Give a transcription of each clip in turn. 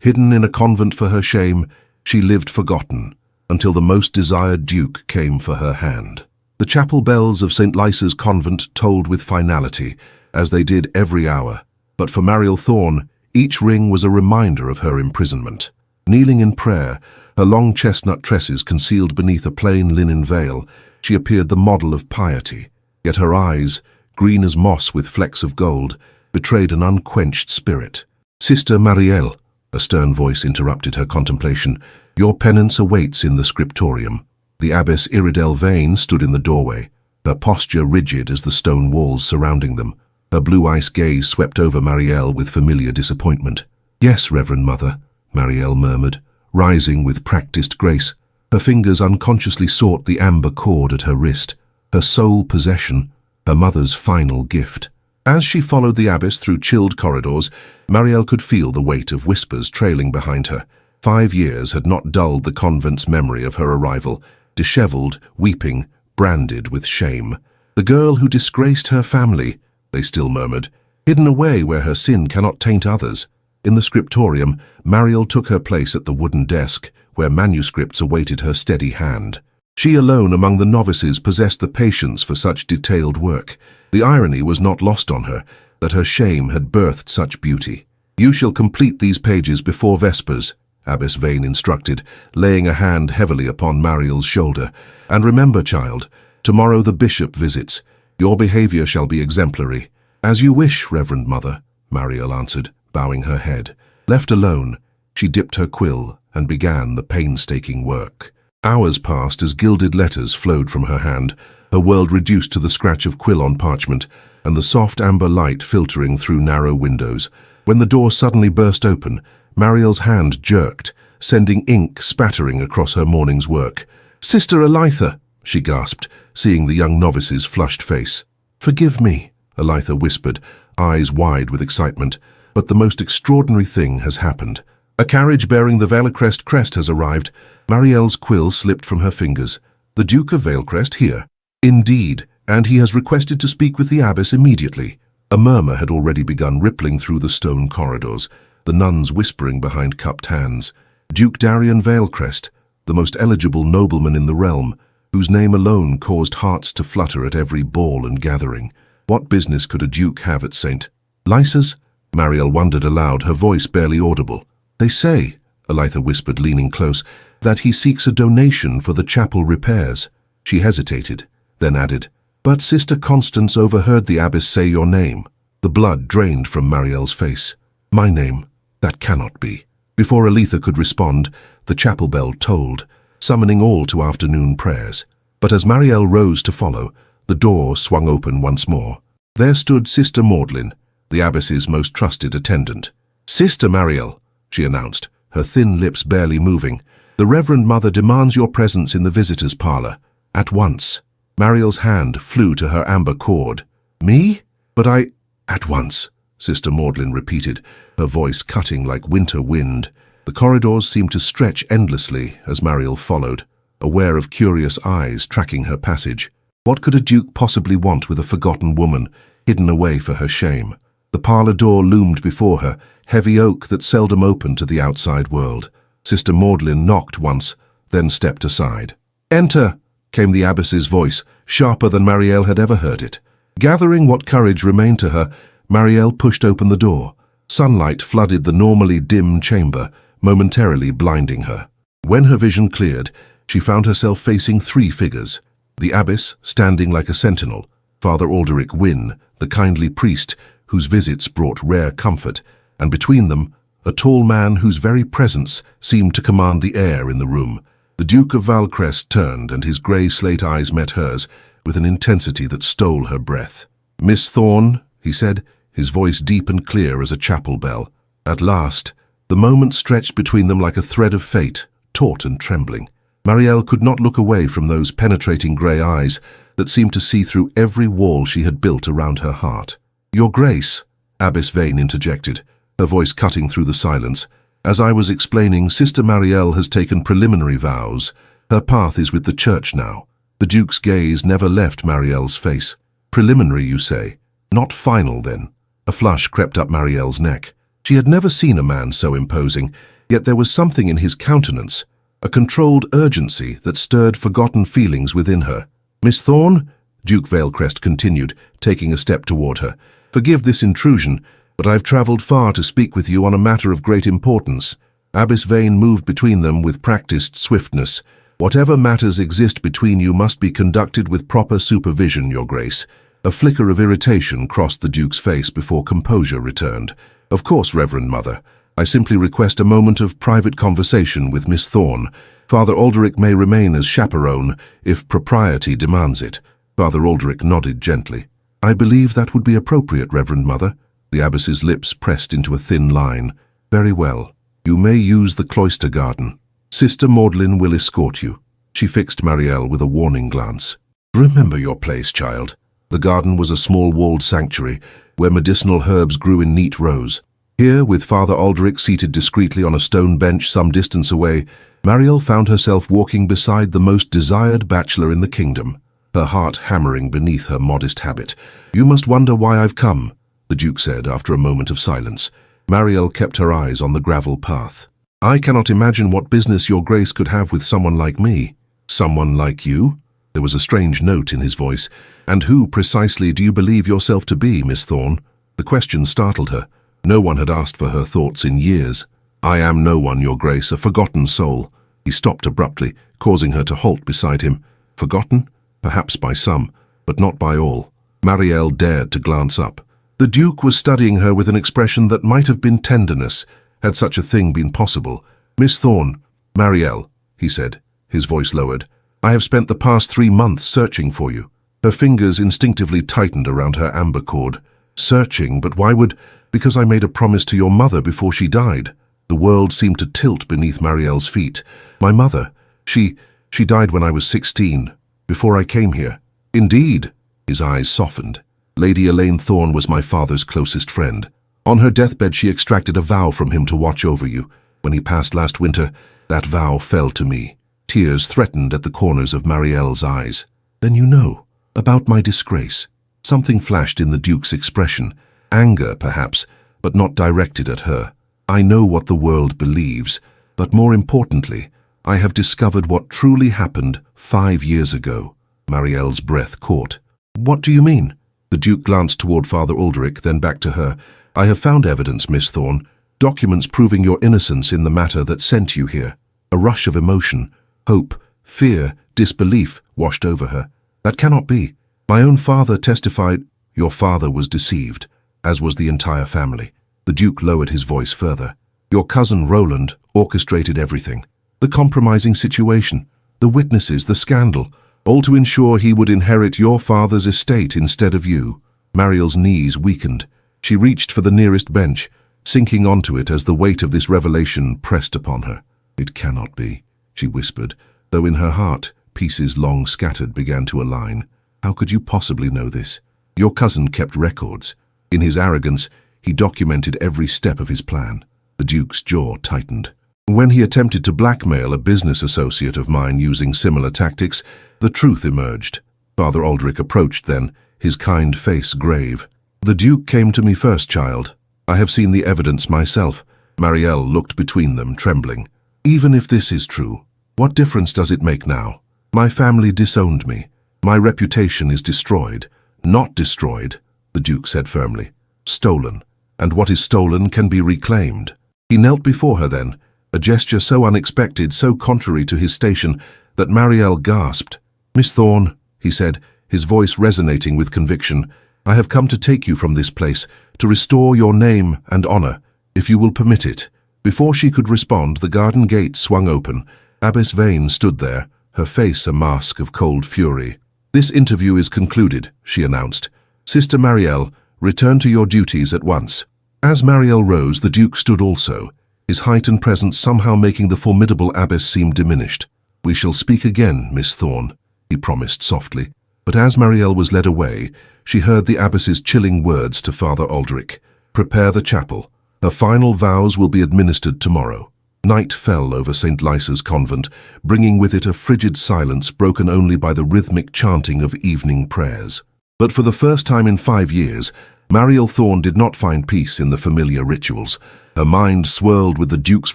Hidden in a convent for her shame, she lived forgotten, until the most desired duke came for her hand. The chapel bells of St. Lysa's convent tolled with finality, as they did every hour, but for Mariel Thorne, each ring was a reminder of her imprisonment. Kneeling in prayer, her long chestnut tresses concealed beneath a plain linen veil, she appeared the model of piety, yet her eyes, green as moss with flecks of gold, betrayed an unquenched spirit. "Sister Mariel," a stern voice interrupted her contemplation, "your penance awaits in the scriptorium." The abbess Iridel Vane stood in the doorway, her posture rigid as the stone walls surrounding them. Her blue-ice gaze swept over Mariel with familiar disappointment. "Yes, Reverend Mother," Mariel murmured, rising with practiced grace. Her fingers unconsciously sought the amber cord at her wrist, her sole possession, her mother's final gift. As she followed the abbess through chilled corridors, Mariel could feel the weight of whispers trailing behind her. 5 years had not dulled the convent's memory of her arrival, disheveled, weeping, branded with shame. "The girl who disgraced her family," they still murmured, "hidden away where her sin cannot taint others." In the scriptorium, Mariel took her place at the wooden desk, where manuscripts awaited her steady hand. She alone among the novices possessed the patience for such detailed work. The irony was not lost on her, that her shame had birthed such beauty. "You shall complete these pages before Vespers," Abbess Vane instructed, laying a hand heavily upon Mariel's shoulder. "And remember, child, tomorrow the bishop visits. Your behavior shall be exemplary." "As you wish, Reverend Mother," Mariel answered, bowing her head. Left alone, she dipped her quill and began the painstaking work. Hours passed as gilded letters flowed from her hand, her world reduced to the scratch of quill on parchment and the soft amber light filtering through narrow windows. When the door suddenly burst open, Mariel's hand jerked, sending ink spattering across her morning's work. "Sister Elitha," she gasped, seeing the young novice's flushed face. "Forgive me," Elitha whispered, eyes wide with excitement, "but the most extraordinary thing has happened. A carriage bearing the Valecrest crest has arrived." Mariel's quill slipped from her fingers. "The Duke of Valecrest here?" "Indeed, and he has requested to speak with the abbess immediately." A murmur had already begun rippling through the stone corridors, the nuns whispering behind cupped hands. Duke Darian Valecrest, the most eligible nobleman in the realm, whose name alone caused hearts to flutter at every ball and gathering. What business could a duke have at St. Lysa's? Mariel wondered aloud, her voice barely audible. "They say," Elitha whispered, leaning close, "that he seeks a donation for the chapel repairs." She hesitated, then added, "But Sister Constance overheard the abbess say your name." The blood drained from Mariel's face. "My name? That cannot be." Before Elitha could respond, the chapel bell tolled, summoning all to afternoon prayers. But as Mariel rose to follow, the door swung open once more. There stood Sister Maudlin, the abbess's most trusted attendant. "Sister Mariel," she announced, her thin lips barely moving, "the Reverend Mother demands your presence in the visitors' parlor. At once." Mariel's hand flew to her amber cord. "Me? But I—" "At once," Sister Maudlin repeated, her voice cutting like winter wind. The corridors seemed to stretch endlessly as Mariel followed, aware of curious eyes tracking her passage. What could a duke possibly want with a forgotten woman, hidden away for her shame? The parlor door loomed before her, heavy oak that seldom opened to the outside world. Sister Maudlin knocked once, then stepped aside. "Enter," came the abbess's voice, sharper than Mariel had ever heard it. Gathering what courage remained to her, Mariel pushed open the door. Sunlight flooded the normally dim chamber, momentarily blinding her. When her vision cleared, she found herself facing 3 figures. The abbess, standing like a sentinel, Father Alderic Wynne, the kindly priest whose visits brought rare comfort, and between them, a tall man whose very presence seemed to command the air in the room. The Duke of Valecrest turned, and his grey slate eyes met hers with an intensity that stole her breath. "Miss Thorne," he said, his voice deep and clear as a chapel bell. At last, the moment stretched between them like a thread of fate, taut and trembling. Mariel could not look away from those penetrating grey eyes that seemed to see through every wall she had built around her heart. "Your Grace," Abbess Vane interjected, her voice cutting through the silence. "As I was explaining, Sister Mariel has taken preliminary vows. Her path is with the church now." The Duke's gaze never left Mariel's face. "Preliminary, you say? Not final, then?" A flush crept up Mariel's neck. She had never seen a man so imposing, yet there was something in his countenance, a controlled urgency that stirred forgotten feelings within her. "Miss Thorne," Duke Valecrest continued, taking a step toward her, "forgive this intrusion, but I've travelled far to speak with you on a matter of great importance." Abbess Vane moved between them with practiced swiftness. "Whatever matters exist between you must be conducted with proper supervision, Your Grace." A flicker of irritation crossed the Duke's face before composure returned. "Of course, Reverend Mother. I simply request a moment of private conversation with Miss Thorne. Father Alderic may remain as chaperone if propriety demands it." Father Alderic nodded gently. "I believe that would be appropriate, Reverend Mother." The abbess's lips pressed into a thin line. "Very well. You may use the cloister garden. Sister Magdalene will escort you." She fixed Mariel with a warning glance. "Remember your place, child." The garden was a small walled sanctuary where medicinal herbs grew in neat rows. Here, with Father Alderic seated discreetly on a stone bench some distance away, Mariel found herself walking beside the most desired bachelor in the kingdom, her heart hammering beneath her modest habit. "You must wonder why I've come," the Duke said after a moment of silence. Mariel kept her eyes on the gravel path. "I cannot imagine what business Your Grace could have with someone like me." "Someone like you?" There was a strange note in his voice. "And who precisely do you believe yourself to be, Miss Thorne?" The question startled her. No one had asked for her thoughts in years. "I am no one, Your Grace, a forgotten soul." He stopped abruptly, causing her to halt beside him. Forgotten? Perhaps by some, but not by all. Mariel dared to glance up. The Duke was studying her with an expression that might have been tenderness, had such a thing been possible. "Miss Thorne." "Mariel," he said, his voice lowered. "I have spent the past 3 months searching for you." Her fingers instinctively tightened around her amber cord. "Searching, but why would—" "Because I made a promise to your mother before she died." The world seemed to tilt beneath Mariel's feet. "My mother, she died when I was 16, before I came here." "Indeed?" His eyes softened. "Lady Elaine Thorne was my father's closest friend. On her deathbed she extracted a vow from him to watch over you. When he passed last winter, that vow fell to me." Tears threatened at the corners of Mariel's eyes. "Then you know about my disgrace." Something flashed in the Duke's expression. Anger, perhaps, but not directed at her. "I know what the world believes, but more importantly, I have discovered what truly happened 5 years ago." Mariel's breath caught. "What do you mean?" The Duke glanced toward Father Alderic, then back to her. "I have found evidence, Miss Thorne, documents proving your innocence in the matter that sent you here." A rush of emotion, hope, fear, disbelief washed over her. "That cannot be. My own father testified—" "Your father was deceived, as was the entire family." The Duke lowered his voice further. "Your cousin Roland orchestrated everything. The compromising situation, the witnesses, the scandal, all to ensure he would inherit your father's estate instead of you." Mariel's knees weakened. She reached for the nearest bench, sinking onto it as the weight of this revelation pressed upon her. "It cannot be," she whispered, though in her heart pieces long scattered began to align. "How could you possibly know this? Your cousin kept records. In his arrogance, he documented every step of his plan." The Duke's jaw tightened. "When he attempted to blackmail a business associate of mine using similar tactics, the truth emerged." Father Alderic approached then, his kind face grave. "The Duke came to me first, child. I have seen the evidence myself." Mariel looked between them, trembling. "Even if this is true, what difference does it make now? My family disowned me. My reputation is destroyed." "Not destroyed," the Duke said firmly. "Stolen. And what is stolen can be reclaimed." He knelt before her then, a gesture so unexpected, so contrary to his station, that Mariel gasped. "Miss Thorne," he said, his voice resonating with conviction, "I have come to take you from this place, to restore your name and honor, if you will permit it." Before she could respond, the garden gate swung open. Abbess Vane stood there, her face a mask of cold fury. "This interview is concluded," she announced. "Sister Mariel, return to your duties at once." As Mariel rose, the Duke stood also, his height and presence somehow making the formidable abbess seem diminished. "We shall speak again, Miss Thorne," he promised softly. But as Mariel was led away, she heard the abbess's chilling words to Father Alderic. "Prepare the chapel. Her final vows will be administered tomorrow." Night fell over St. Lysa's convent, bringing with it a frigid silence broken only by the rhythmic chanting of evening prayers. But for the first time in 5 years, Mariel Thorne did not find peace in the familiar rituals. Her mind swirled with the Duke's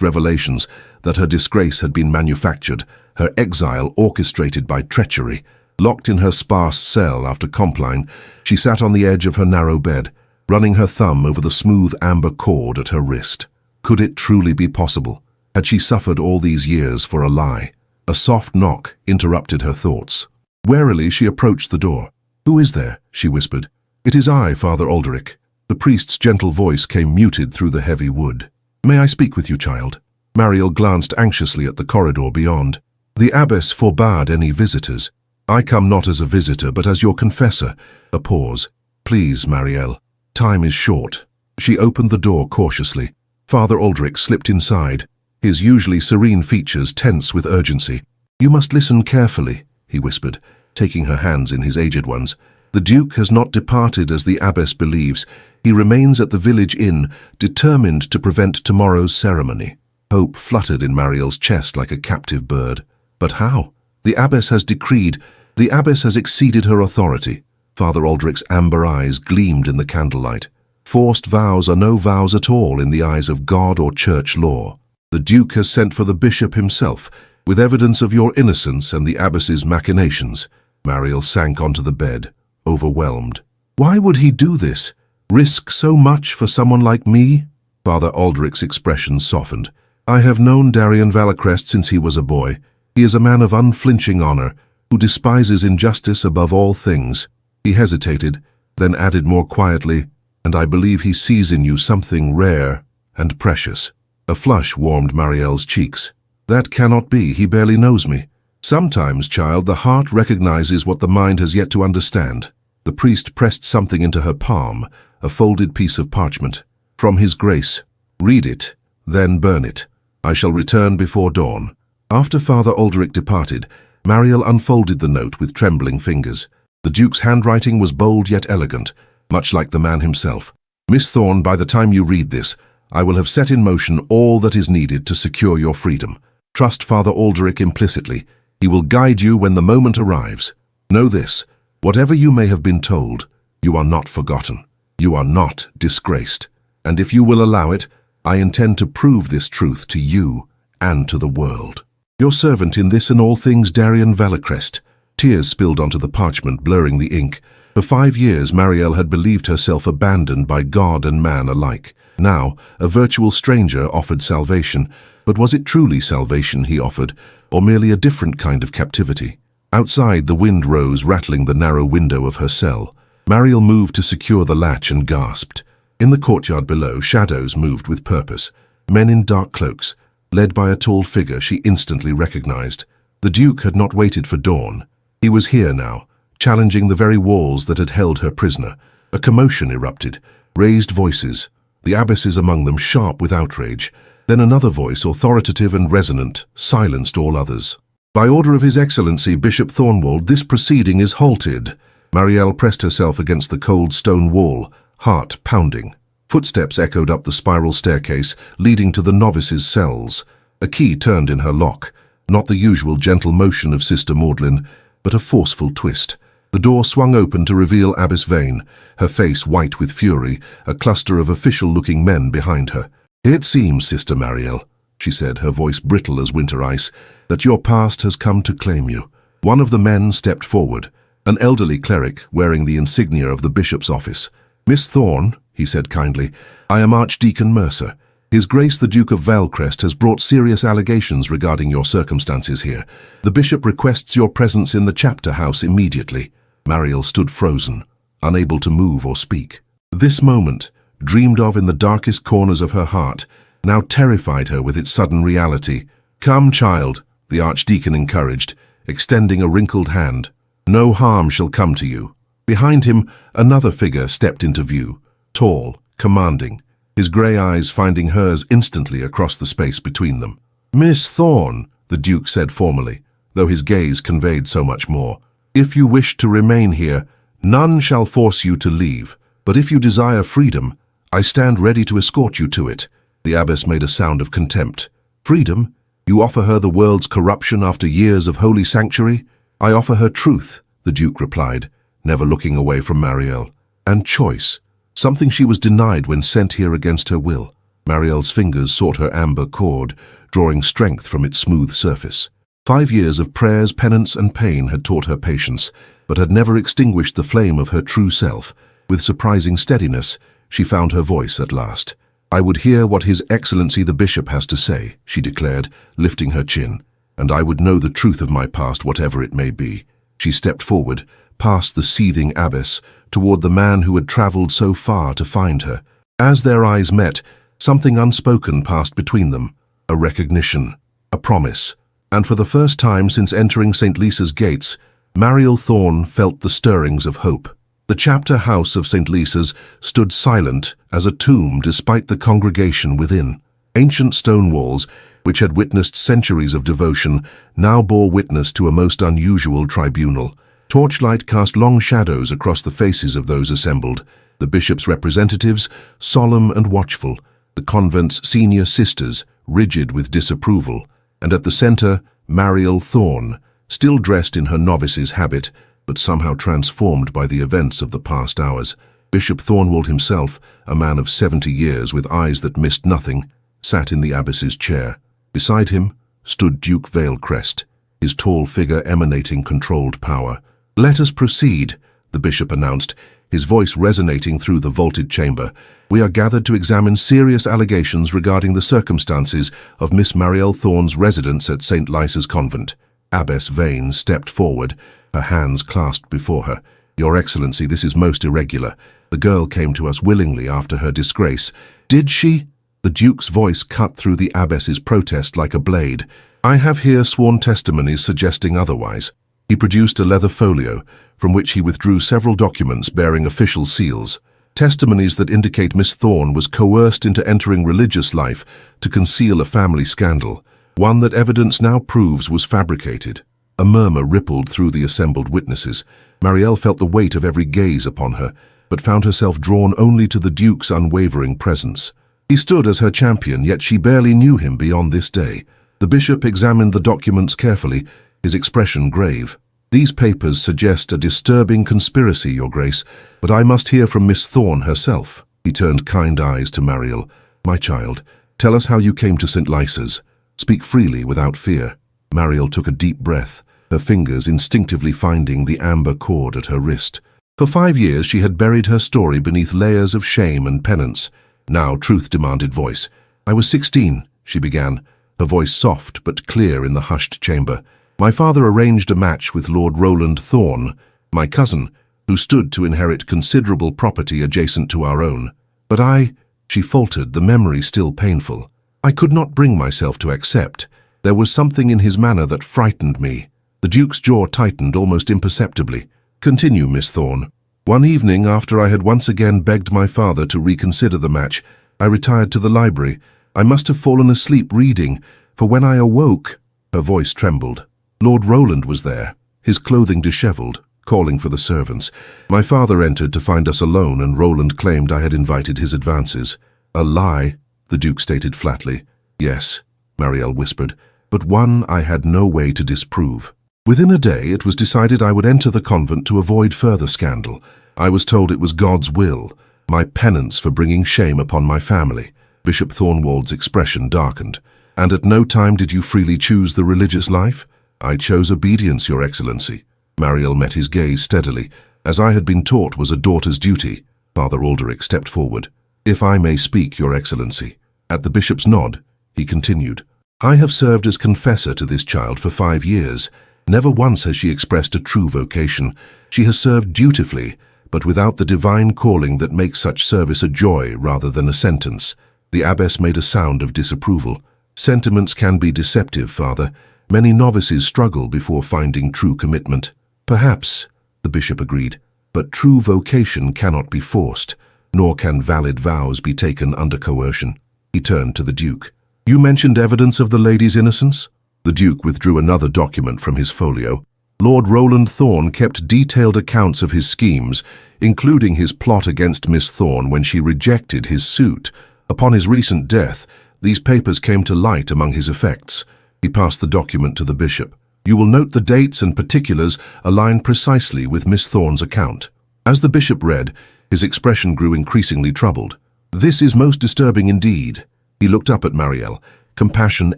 revelations that her disgrace had been manufactured, her exile orchestrated by treachery. Locked in her sparse cell after Compline, she sat on the edge of her narrow bed, running her thumb over the smooth amber cord at her wrist. Could it truly be possible? Had she suffered all these years for a lie? A soft knock interrupted her thoughts. Warily she approached the door. "Who is there?" she whispered. "It is I, Father Aldrich." The priest's gentle voice came muted through the heavy wood. "May I speak with you, child?" Mariel glanced anxiously at the corridor beyond. The abbess forbade any visitors. "I come not as a visitor, but as your confessor." A pause. "Please, Mariel. Time is short." She opened the door cautiously. Father Aldrich slipped inside, his usually serene features tense with urgency. "You must listen carefully," he whispered, taking her hands in his aged ones. "The Duke has not departed as the abbess believes. He remains at the village inn, determined to prevent tomorrow's ceremony." Hope fluttered in Mariel's chest like a captive bird. But how? The abbess has decreed. The abbess has exceeded her authority. Father Aldrich's amber eyes gleamed in the candlelight. Forced vows are no vows at all in the eyes of God or church law. The Duke has sent for the bishop himself, with evidence of your innocence and the abbess's machinations. Mariel sank onto the bed, overwhelmed. Why would he do this? Risk so much for someone like me? Father Aldrich's expression softened. "I have known Duke Valecrest since he was a boy. He is a man of unflinching honor, who despises injustice above all things." He hesitated, then added more quietly, "And I believe he sees in you something rare and precious." A flush warmed Mariel's cheeks. "That cannot be. He barely knows me." "Sometimes, child, the heart recognizes what the mind has yet to understand." The priest pressed something into her palm, a folded piece of parchment. "From his grace. Read it, then burn it. I shall return before dawn." After Father Aldrich departed, Mariel unfolded the note with trembling fingers. The Duke's handwriting was bold yet elegant, much like the man himself. "Miss Thorne, by the time you read this, I will have set in motion all that is needed to secure your freedom. Trust Father Aldrich implicitly. He will guide you when the moment arrives. Know this, whatever you may have been told, you are not forgotten. You are not disgraced. And if you will allow it, I intend to prove this truth to you and to the world. Your servant in this and all things, Duke Valecrest." Tears spilled onto the parchment, blurring the ink. For 5 years, Mariel had believed herself abandoned by God and man alike. Now, a virtual stranger offered salvation, but was it truly salvation he offered, or merely a different kind of captivity? Outside, the wind rose, rattling the narrow window of her cell. Mariel moved to secure the latch and gasped. In the courtyard below, shadows moved with purpose. Men in dark cloaks, led by a tall figure she instantly recognized. The Duke had not waited for dawn. He was here now, challenging the very walls that had held her prisoner. A commotion erupted, raised voices, the abbesses among them sharp with outrage. Then another voice, authoritative and resonant, silenced all others. "By order of His Excellency Bishop Thornwald, this proceeding is halted." Mariel pressed herself against the cold stone wall, heart pounding. Footsteps echoed up the spiral staircase, leading to the novices' cells. A key turned in her lock, not the usual gentle motion of Sister Magdalene, but a forceful twist. The door swung open to reveal Abbess Vane, her face white with fury, a cluster of official-looking men behind her. "It seems, Sister Mariel," she said, her voice brittle as winter ice, "that your past has come to claim you." One of the men stepped forward, an elderly cleric wearing the insignia of the bishop's office. "Miss Thorne," he said kindly, "I am Archdeacon Mercer. His Grace the Duke of Valecrest has brought serious allegations regarding your circumstances here. The bishop requests your presence in the chapter house immediately." Mariel stood frozen, unable to move or speak. This moment, dreamed of in the darkest corners of her heart, now terrified her with its sudden reality. "Come, child," the archdeacon encouraged, extending a wrinkled hand. "No harm shall come to you." Behind him, another figure stepped into view, tall, commanding, his grey eyes finding hers instantly across the space between them. "Miss Thorne," the Duke said formally, though his gaze conveyed so much more. "If you wish to remain here, none shall force you to leave. But if you desire freedom, I stand ready to escort you to it." The abbess made a sound of contempt. "Freedom? You offer her the world's corruption after years of holy sanctuary?" "I offer her truth," the Duke replied, never looking away from Mariel. "And choice. something she was denied when sent here against her will. Mariel's fingers sought her amber cord, drawing strength from its smooth surface. 5 years of prayers, penance, and pain had taught her patience, but had never extinguished the flame of her true self. With surprising steadiness, she found her voice at last. "I would hear what His Excellency the Bishop has to say," she declared, lifting her chin, "and I would know the truth of my past, whatever it may be." She stepped forward, past the seething abbess, toward the man who had traveled so far to find her. As their eyes met, something unspoken passed between them, a recognition, a promise. And for the first time since entering St. Lisa's gates, Mariel Thorne felt the stirrings of hope. The chapter house of St. Lisa's stood silent as a tomb despite the congregation within. Ancient stone walls, which had witnessed centuries of devotion, now bore witness to a most unusual tribunal. Torchlight cast long shadows across the faces of those assembled, the bishop's representatives, solemn and watchful, the convent's senior sisters, rigid with disapproval, and at the center, Mariel Thorne, still dressed in her novice's habit, but somehow transformed by the events of the past hours. Bishop Thornwald himself, a man of 70 years with eyes that missed nothing, sat in the abbess's chair. Beside him stood Duke Valecrest, his tall figure emanating controlled power. "Let us proceed," the bishop announced, his voice resonating through the vaulted chamber. "We are gathered to examine serious allegations regarding the circumstances of Miss Mariel Thorne's residence at St. Lisa's Convent." Abbess Vane stepped forward, her hands clasped before her. "Your Excellency, this is most irregular. The girl came to us willingly after her disgrace." "Did she?" The Duke's voice cut through the abbess's protest like a blade. "I have here sworn testimonies suggesting otherwise." He produced a leather folio, from which he withdrew several documents bearing official seals. Testimonies that indicate Miss Thorne was coerced into entering religious life to conceal a family scandal, one that evidence now proves was fabricated. A murmur rippled through the assembled witnesses. Mariel felt the weight of every gaze upon her, but found herself drawn only to the Duke's unwavering presence. He stood as her champion, yet she barely knew him beyond this day. The bishop examined the documents carefully, his expression grave. "These papers suggest a disturbing conspiracy, Your Grace, but I must hear from Miss Thorne herself." He turned kind eyes to Mariel. "My child, tell us how you came to St. Lisa's. Speak freely without fear." Mariel took a deep breath, her fingers instinctively finding the amber cord at her wrist. For 5 years she had buried her story beneath layers of shame and penance. Now truth demanded voice. "I was 16, she began, her voice soft but clear in the hushed chamber. "My father arranged a match with Lord Roland Thorne, my cousin, who stood to inherit considerable property adjacent to our own. But she faltered, the memory still painful. "I could not bring myself to accept. There was something in his manner that frightened me." The Duke's jaw tightened almost imperceptibly. "Continue, Miss Thorne." "One evening, after I had once again begged my father to reconsider the match, I retired to the library. I must have fallen asleep reading, for when I awoke—" Her voice trembled. "Lord Roland was there, his clothing disheveled, calling for the servants. My father entered to find us alone, and Roland claimed I had invited his advances." "A lie," the Duke stated flatly. "Yes," Mariel whispered, "but one I had no way to disprove." Within a day, it was decided I would enter the convent to avoid further scandal. I was told it was God's will, my penance for bringing shame upon my family. Bishop Thornwald's expression darkened. "And at no time did you freely choose the religious life?" "I chose obedience, Your Excellency." Mariel met his gaze steadily, as I had been taught was a daughter's duty. Father Alderic stepped forward. "If I may speak, Your Excellency." At the bishop's nod, he continued. "I have served as confessor to this child for 5 years. Never once has she expressed a true vocation. She has served dutifully, but without the divine calling that makes such service a joy rather than a sentence." The abbess made a sound of disapproval. "Sentiments can be deceptive, Father. Many novices struggle before finding true commitment." "Perhaps," the bishop agreed, "but true vocation cannot be forced, nor can valid vows be taken under coercion." He turned to the Duke. "You mentioned evidence of the lady's innocence?" The Duke withdrew another document from his folio. "Lord Roland Thorne kept detailed accounts of his schemes, including his plot against Miss Thorne when she rejected his suit. Upon his recent death, these papers came to light among his effects." He passed the document to the bishop. "You will note the dates and particulars align precisely with Miss Thorne's account." As the bishop read, His expression grew increasingly troubled. "This is most disturbing indeed." He looked up at Mariel, compassion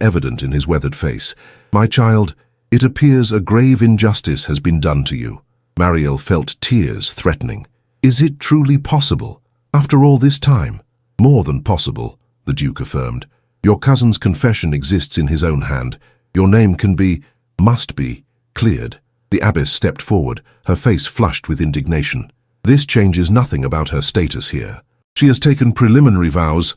evident in his weathered face. "My child, it appears a grave injustice has been done to you." Mariel felt tears threatening. "Is it truly possible? After all this time?" "More than possible," the Duke affirmed. "Your cousin's confession exists in his own hand. Your name must be, cleared." The abbess stepped forward, her face flushed with indignation. "This changes nothing about her status here. She has taken preliminary vows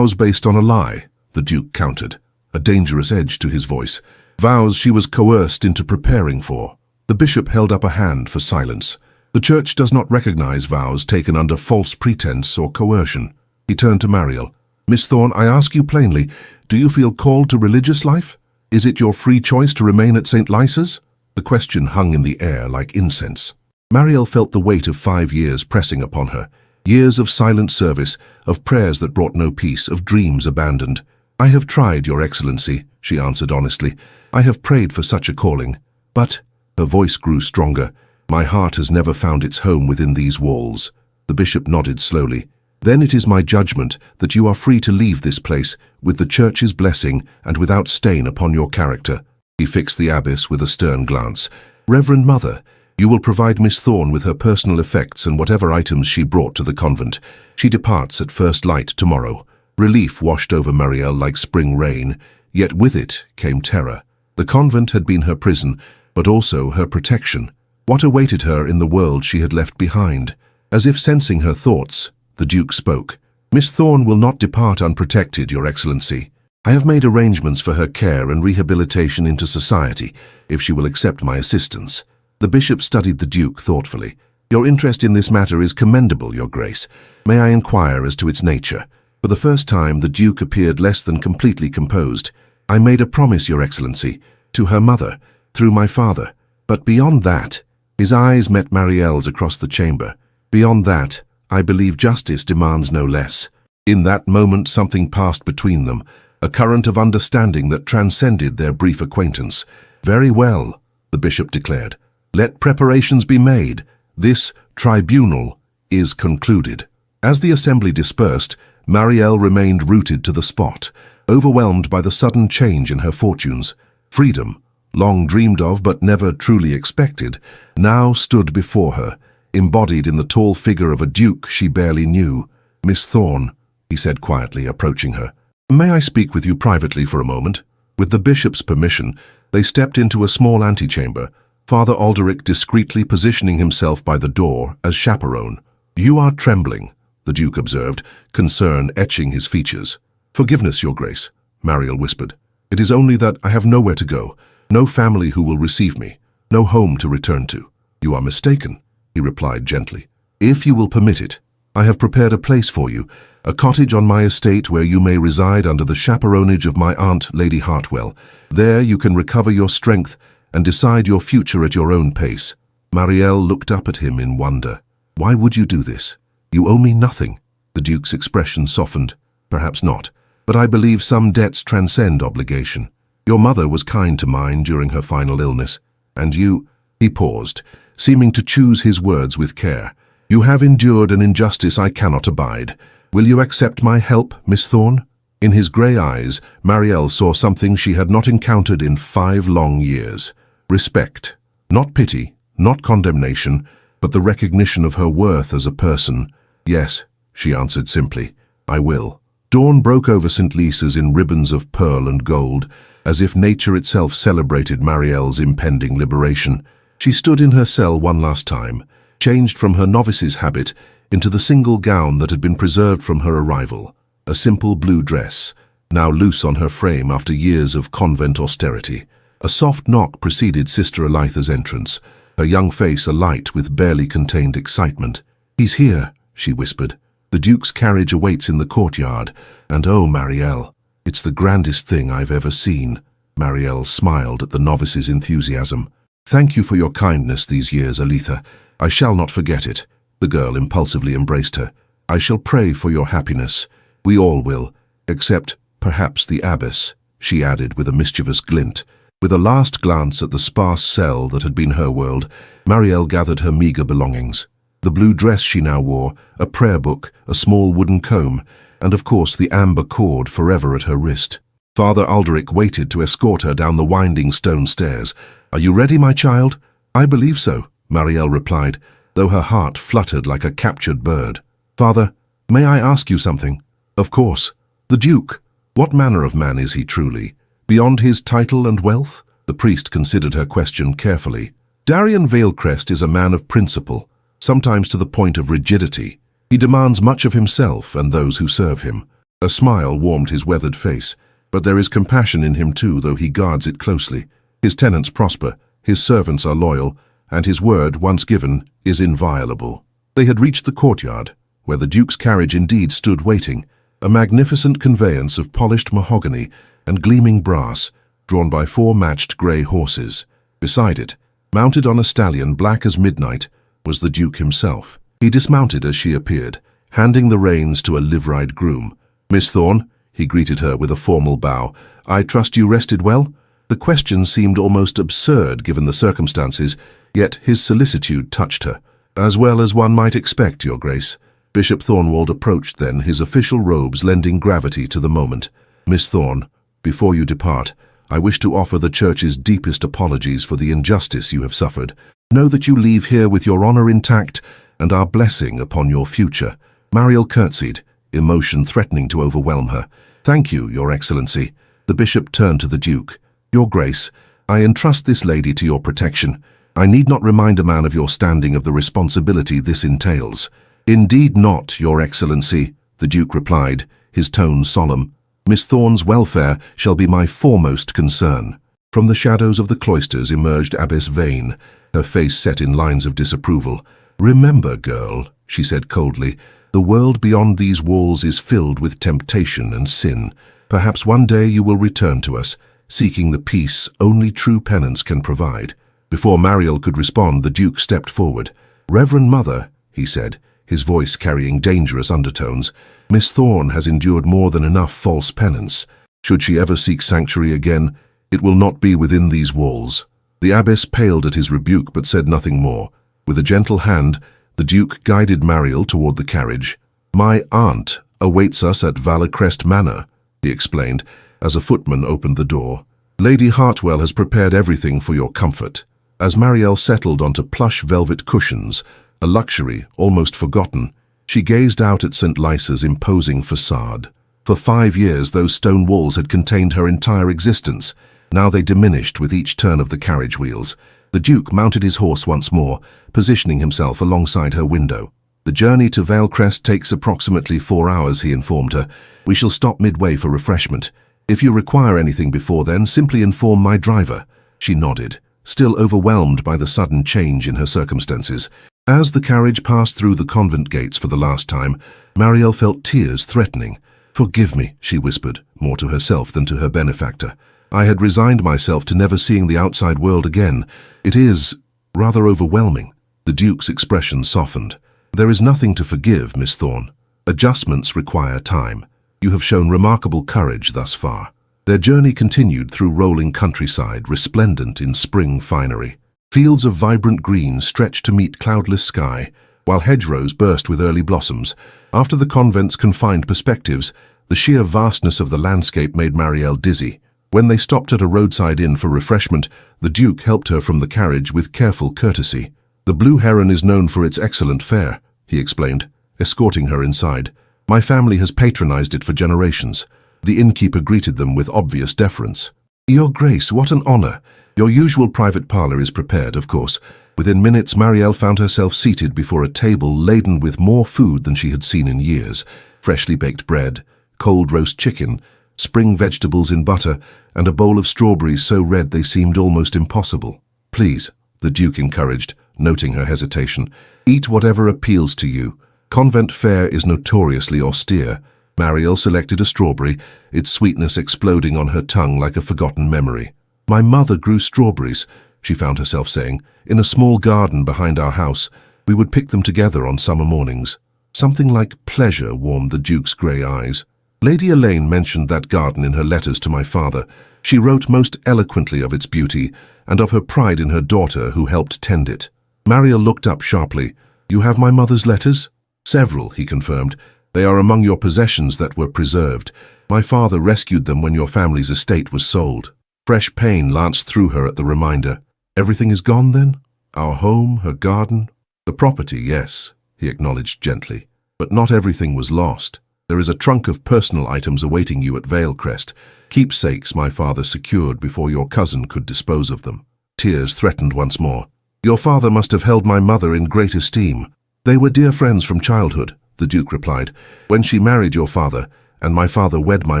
based on a lie," the Duke countered, a dangerous edge to his voice. "Vows she was coerced into preparing for." The bishop held up a hand for silence. "The Church does not recognize vows taken under false pretense or coercion." He turned to Mariel. "Miss Thorne, I ask you plainly, do you feel called to religious life? Is it your free choice to remain at St. Lysa's?" The question hung in the air like incense. Mariel felt the weight of 5 years pressing upon her. Years of silent service, of prayers that brought no peace, of dreams abandoned. "I have tried, Your Excellency," she answered honestly. "I have prayed for such a calling. But," her voice grew stronger, "my heart has never found its home within these walls." The bishop nodded slowly. "Then it is my judgment that you are free to leave this place with the Church's blessing and without stain upon your character." He fixed the abbess with a stern glance. "Reverend Mother, you will provide Miss Thorne with her personal effects and whatever items she brought to the convent. She departs at first light tomorrow." Relief washed over Mariel like spring rain, yet with it came terror. The convent had been her prison, but also her protection. What awaited her in the world she had left behind? As if sensing her thoughts, the Duke spoke. "Miss Thorne will not depart unprotected, Your Excellency. I have made arrangements for her care and rehabilitation into society, if she will accept my assistance." The bishop studied the Duke thoughtfully. "Your interest in this matter is commendable, Your Grace. May I inquire as to its nature?" For the first time, the Duke appeared less than completely composed. "I made a promise, Your Excellency, to her mother, through my father. But beyond that," his eyes met Mariel's across the chamber, "beyond that, I believe justice demands no less." In that moment, something passed between them, a current of understanding that transcended their brief acquaintance. "Very well," the bishop declared. "Let preparations be made. This tribunal is concluded." As the assembly dispersed, Mariel remained rooted to the spot, overwhelmed by the sudden change in her fortunes. Freedom, long dreamed of but never truly expected, now stood before her, embodied in the tall figure of a duke she barely knew. "Miss Thorne," he said quietly, approaching her, "may I speak with you privately for a moment?" With the bishop's permission, they stepped into a small antechamber, Father Alderic discreetly positioning himself by the door as chaperone. "You are trembling," the Duke observed, concern etching his features. "Forgiveness, Your Grace," Mariel whispered. "It is only that I have nowhere to go, no family who will receive me, no home to return to." "You are mistaken," he replied gently. "If you will permit it, I have prepared a place for you, a cottage on my estate where you may reside under the chaperonage of my aunt, Lady Hartwell. There you can recover your strength and decide your future at your own pace." Mariel looked up at him in wonder. "Why would you do this? You owe me nothing." The Duke's expression softened. "Perhaps not, but I believe some debts transcend obligation. Your mother was kind to mine during her final illness, and you—" He paused, seeming to choose his words with care. "You have endured an injustice I cannot abide. Will you accept my help, Miss Thorne?" In his grey eyes, Mariel saw something she had not encountered in 5 long years. Respect. Not pity, not condemnation, but the recognition of her worth as a person. "Yes," she answered simply, "I will." Dawn broke over St. Lisa's in ribbons of pearl and gold, as if nature itself celebrated Mariel's impending liberation. She stood in her cell one last time, changed from her novice's habit into the single gown that had been preserved from her arrival, a simple blue dress, now loose on her frame after years of convent austerity. A soft knock preceded Sister Elitha's entrance, her young face alight with barely contained excitement. "He's here," she whispered. "The Duke's carriage awaits in the courtyard, and oh, Mariel, it's the grandest thing I've ever seen." Mariel smiled at the novice's enthusiasm. "Thank you for your kindness these years, Elitha. I shall not forget it." The girl impulsively embraced her. "I shall pray for your happiness. We all will, except perhaps the abbess," she added with a mischievous glint. With a last glance at the sparse cell that had been her world, Mariel gathered her meager belongings. The blue dress she now wore, a prayer book, a small wooden comb, and of course the amber cord forever at her wrist. Father Alderic waited to escort her down the winding stone stairs. "Are you ready, my child?" "I believe so," Mariel replied, though her heart fluttered like a captured bird. "Father, may I ask you something?" "Of course." "The Duke, what manner of man is he truly? Beyond his title and wealth?" The priest considered her question carefully. "Darian Valecrest is a man of principle, sometimes to the point of rigidity. He demands much of himself and those who serve him." A smile warmed his weathered face. "But there is compassion in him too, though he guards it closely. His tenants prosper, his servants are loyal, and his word, once given, is inviolable." They had reached the courtyard, where the Duke's carriage indeed stood waiting, a magnificent conveyance of polished mahogany and gleaming brass, drawn by 4 matched grey horses. Beside it, mounted on a stallion black as midnight, was the Duke himself. He dismounted as she appeared, handing the reins to a liveried groom. "Miss Thorne," he greeted her with a formal bow, "I trust you rested well?" The question seemed almost absurd given the circumstances, yet his solicitude touched her. "As well as one might expect, Your Grace." Bishop Thornwald approached then, his official robes lending gravity to the moment. "Miss Thorne, before you depart, I wish to offer the Church's deepest apologies for the injustice you have suffered. Know that you leave here with your honor intact and our blessing upon your future." Mariel curtsied, emotion threatening to overwhelm her. "Thank you, Your Excellency." The bishop turned to the Duke. "Your Grace, I entrust this lady to your protection. I need not remind a man of your standing of the responsibility this entails." "Indeed not, Your Excellency," the Duke replied, his tone solemn. "Miss Thorne's welfare shall be my foremost concern." From the shadows of the cloisters emerged Abbess Vane, her face set in lines of disapproval. "Remember, girl," she said coldly, "the world beyond these walls is filled with temptation and sin. Perhaps one day you will return to us, seeking the peace only true penance can provide." Before Mariel could respond, the Duke stepped forward. "Reverend Mother," he said, his voice carrying dangerous undertones, "Miss Thorne has endured more than enough false penance. Should she ever seek sanctuary again, it will not be within these walls." The abbess paled at his rebuke but said nothing more. With a gentle hand, the Duke guided Mariel toward the carriage. "My aunt awaits us at Valecrest Manor," he explained, as a footman opened the door. "Lady Hartwell has prepared everything for your comfort." As Mariel settled onto plush velvet cushions, a luxury almost forgotten, she gazed out at St. Lysa's imposing facade. For 5 years those stone walls had contained her entire existence. Now they diminished with each turn of the carriage wheels. The Duke mounted his horse once more, positioning himself alongside her window. "The journey to Valecrest takes approximately 4 hours," he informed her. "We shall stop midway for refreshment. If you require anything before then, simply inform my driver." She nodded, still overwhelmed by the sudden change in her circumstances. As the carriage passed through the convent gates for the last time, Mariel felt tears threatening. "Forgive me," she whispered, more to herself than to her benefactor. "I had resigned myself to never seeing the outside world again. It is rather overwhelming." The Duke's expression softened. "There is nothing to forgive, Miss Thorne. Adjustments require time. You have shown remarkable courage thus far." Their journey continued through rolling countryside, resplendent in spring finery. Fields of vibrant green stretched to meet cloudless sky, while hedgerows burst with early blossoms. After the convent's confined perspectives, the sheer vastness of the landscape made Mariel dizzy. When they stopped at a roadside inn for refreshment, the Duke helped her from the carriage with careful courtesy. "The Blue Heron is known for its excellent fare," he explained, escorting her inside. "My family has patronized it for generations." The innkeeper greeted them with obvious deference. "Your Grace, what an honor! Your usual private parlor is prepared, of course." Within minutes, Mariel found herself seated before a table laden with more food than she had seen in years. Freshly baked bread, cold roast chicken, spring vegetables in butter, and a bowl of strawberries so red they seemed almost impossible. "Please," the Duke encouraged, noting her hesitation, "eat whatever appeals to you. Convent fare is notoriously austere." Mariel selected a strawberry, its sweetness exploding on her tongue like a forgotten memory. "My mother grew strawberries," she found herself saying, "in a small garden behind our house. We would pick them together on summer mornings." Something like pleasure warmed the Duke's grey eyes. "Lady Elaine mentioned that garden in her letters to my father. She wrote most eloquently of its beauty and of her pride in her daughter who helped tend it." Mariel looked up sharply. You have my mother's letters? Several, he confirmed. They are among your possessions that were preserved. My father rescued them when your family's estate was sold. Fresh pain lanced through her at the reminder. Everything is gone, then? Our home, her garden? The property, yes, he acknowledged gently. But not everything was lost. There is a trunk of personal items awaiting you at Valecrest, keepsakes my father secured before your cousin could dispose of them. Tears threatened once more. Your father must have held my mother in great esteem. They were dear friends from childhood, the Duke replied. When she married your father, and my father wed my